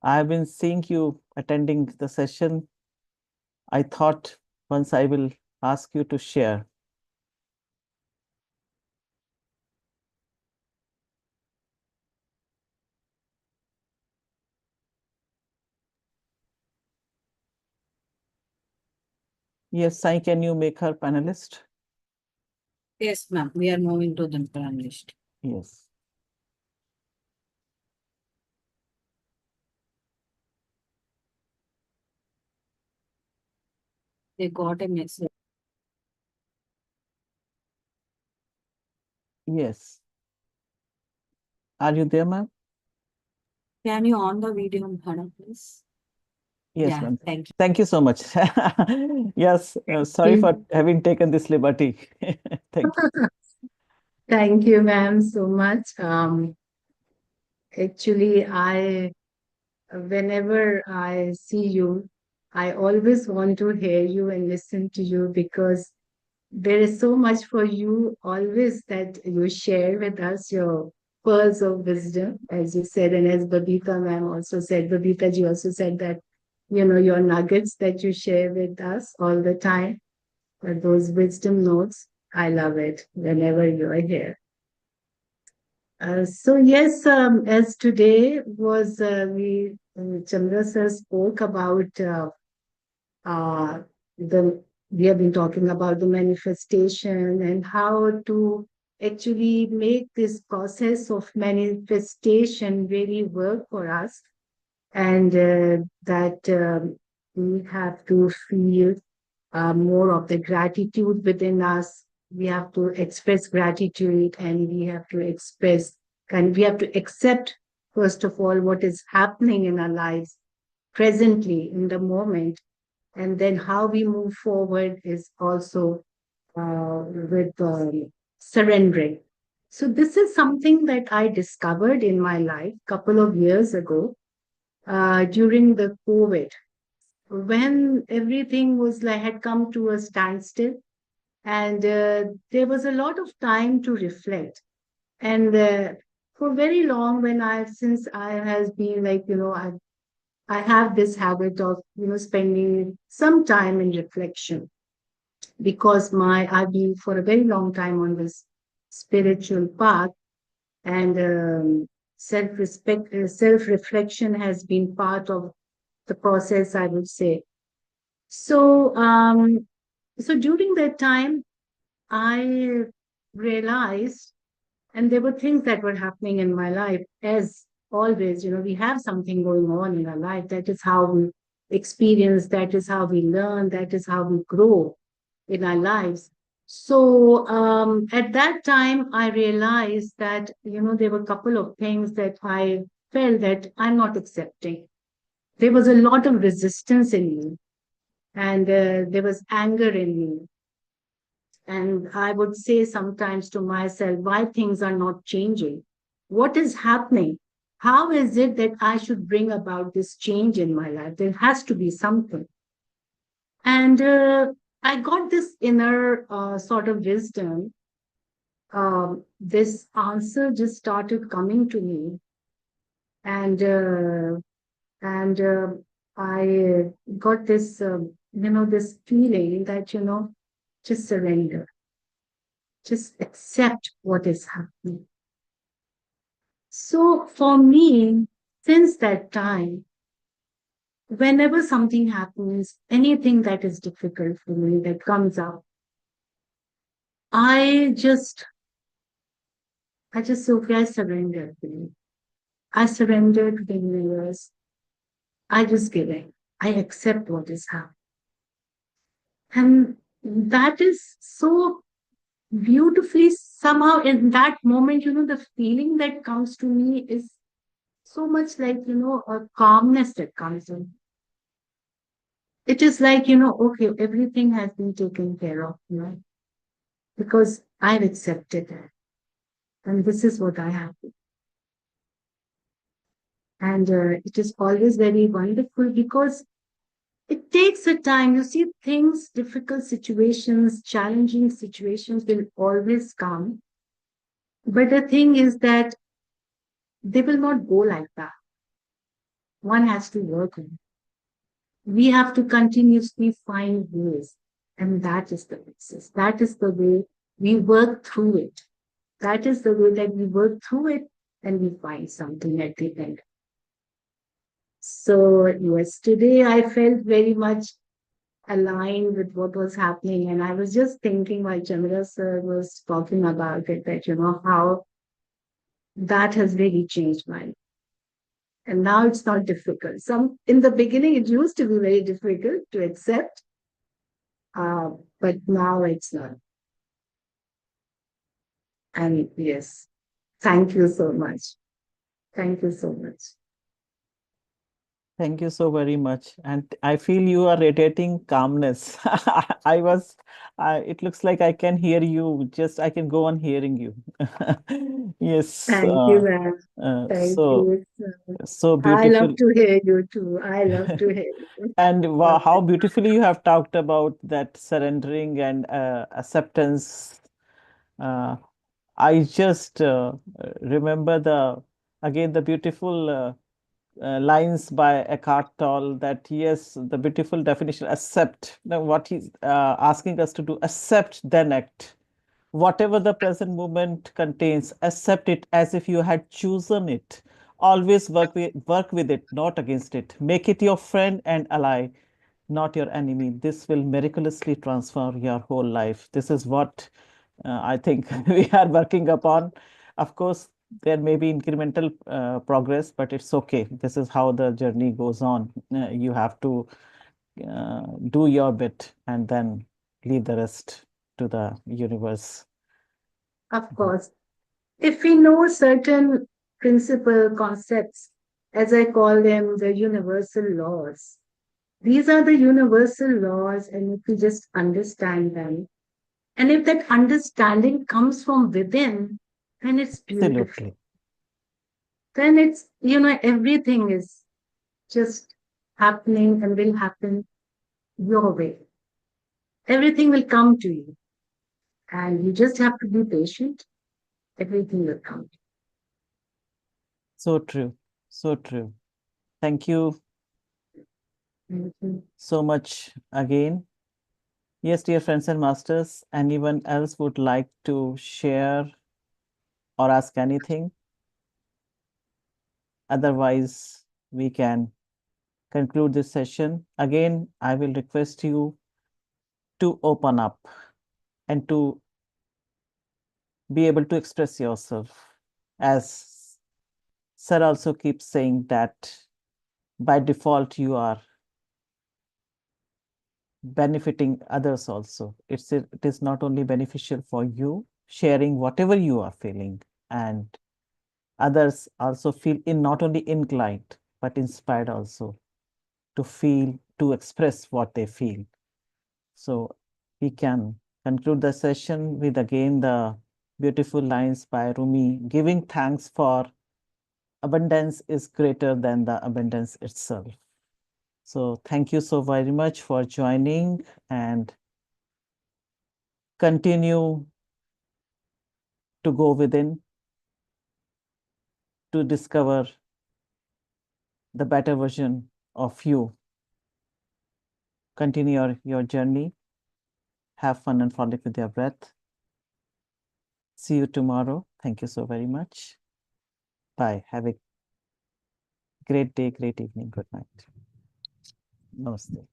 I've been seeing you attending the session. I thought once I will ask you to share. Yes, Sai, can you make her panelist? Yes, ma'am. We are moving to the panelist. Yes. They got a message. Yes. Are you there, ma'am? Can you on the video, madam, please? Yes, Yeah, ma'am. thank you. Thank you so much. Yes, sorry for having taken this liberty. Thank you. Thank you, ma'am, so much. Actually, whenever I see you, I always want to hear you and listen to you because there is so much for you always that you share with us, your pearls of wisdom, as you said, and as Babita ma'am also said, Babita ji also said that, your nuggets that you share with us all the time, those wisdom notes, I love it whenever you are here. So yes, as today was Chandra sir spoke about we have been talking about the manifestation and how to actually make this process of manifestation really work for us, and that we have to feel more of the gratitude within us. We have to express gratitude, and we have to accept, first of all, what is happening in our lives presently in the moment. And then how we move forward is also with surrendering. So this is something that I discovered in my life a couple of years ago during the COVID, when everything was like had come to a standstill, and there was a lot of time to reflect. And for very long, since I has been like, I have this habit of, spending some time in reflection, because I've been for a very long time on this spiritual path, and self-reflection has been part of the process, I would say. So, so during that time, I realized, and there were things that were happening in my life, as always, we have something going on in our life. That is how we experience, that is how we learn, that is how we grow in our lives. So at that time, I realized that, there were a couple of things that I felt that I'm not accepting. There was a lot of resistance in me, and there was anger in me. And I would say sometimes to myself, why things are not changing? What is happening? How is it that I should bring about this change in my life? There has to be something. And I got this inner sort of wisdom. This answer just started coming to me. And I got this, this feeling that, just surrender. Just accept what is happening. So for me, since that time, whenever something happens, anything that is difficult for me that comes up, I just say, okay, I surrender to you. I surrender to the universe. I just give it. I accept what is happening. And that is so beautifully, somehow in that moment, the feeling that comes to me is so much like, a calmness that comes in. It is like, okay, everything has been taken care of, because I've accepted it. And this is what I have. And it is always very wonderful because it takes a time. You see, things, difficult situations, challenging situations will always come. But the thing is that they will not go like that. One has to work on it. We have to continuously find ways. And that is the process. That is the way we work through it. That is the way that we work through it, and we find something at the end. So yes, today I felt very much aligned with what was happening. And I was just thinking while Chandra sir was talking about it, that, how that has really changed my life. And now it's not difficult. In the beginning, it used to be very difficult to accept, but now it's not. And yes, thank you so much. Thank you so much. Thank you so very much. And I feel you are radiating calmness. It looks like I can hear you. I can go on hearing you. Yes. Thank you, ma'am. Thank you. So I beautiful. love to hear you too. I love to hear you. And wow, how beautifully you have talked about that surrendering and acceptance. I just remember the beautiful lines by Eckhart Tolle that yes, the beautiful definition, accept. Now, what he's asking us to do, accept, then act. Whatever the present moment contains, accept it as if you had chosen it. Always work with it, not against it. Make it your friend and ally, not your enemy. This will miraculously transform your whole life. This is what I think we are working upon. Of course, there may be incremental progress, but it's okay. This is how the journey goes on. You have to do your bit and then leave the rest to the universe. Of course. If we know certain principal concepts, as I call them, the universal laws, these are the universal laws, and if we just understand them, and if that understanding comes from within, then it's beautiful. Absolutely. Then it's, everything is just happening and will happen your way. Everything will come to you. And you just have to be patient. Everything will come. So true. So true. Thank you Thank you. so much again. Yes, dear friends and masters, anyone else would like to share or ask anything? Otherwise, we can conclude this session. Again, I will request you to open up and to be able to express yourself. As Sir also keeps saying that by default, you are benefiting others also. It is not only beneficial for you, sharing whatever you are feeling, and others also feel not only inclined, but inspired also to feel, to express what they feel. So we can conclude the session with again the beautiful lines by Rumi, giving thanks for abundance is greater than the abundance itself. So thank you so very much for joining, and continue to go within to discover the better version of you. Continue your journey. Have fun and frolic with your breath. See you tomorrow. Thank you so very much. Bye. Have a great day, great evening. Good night. Namaste.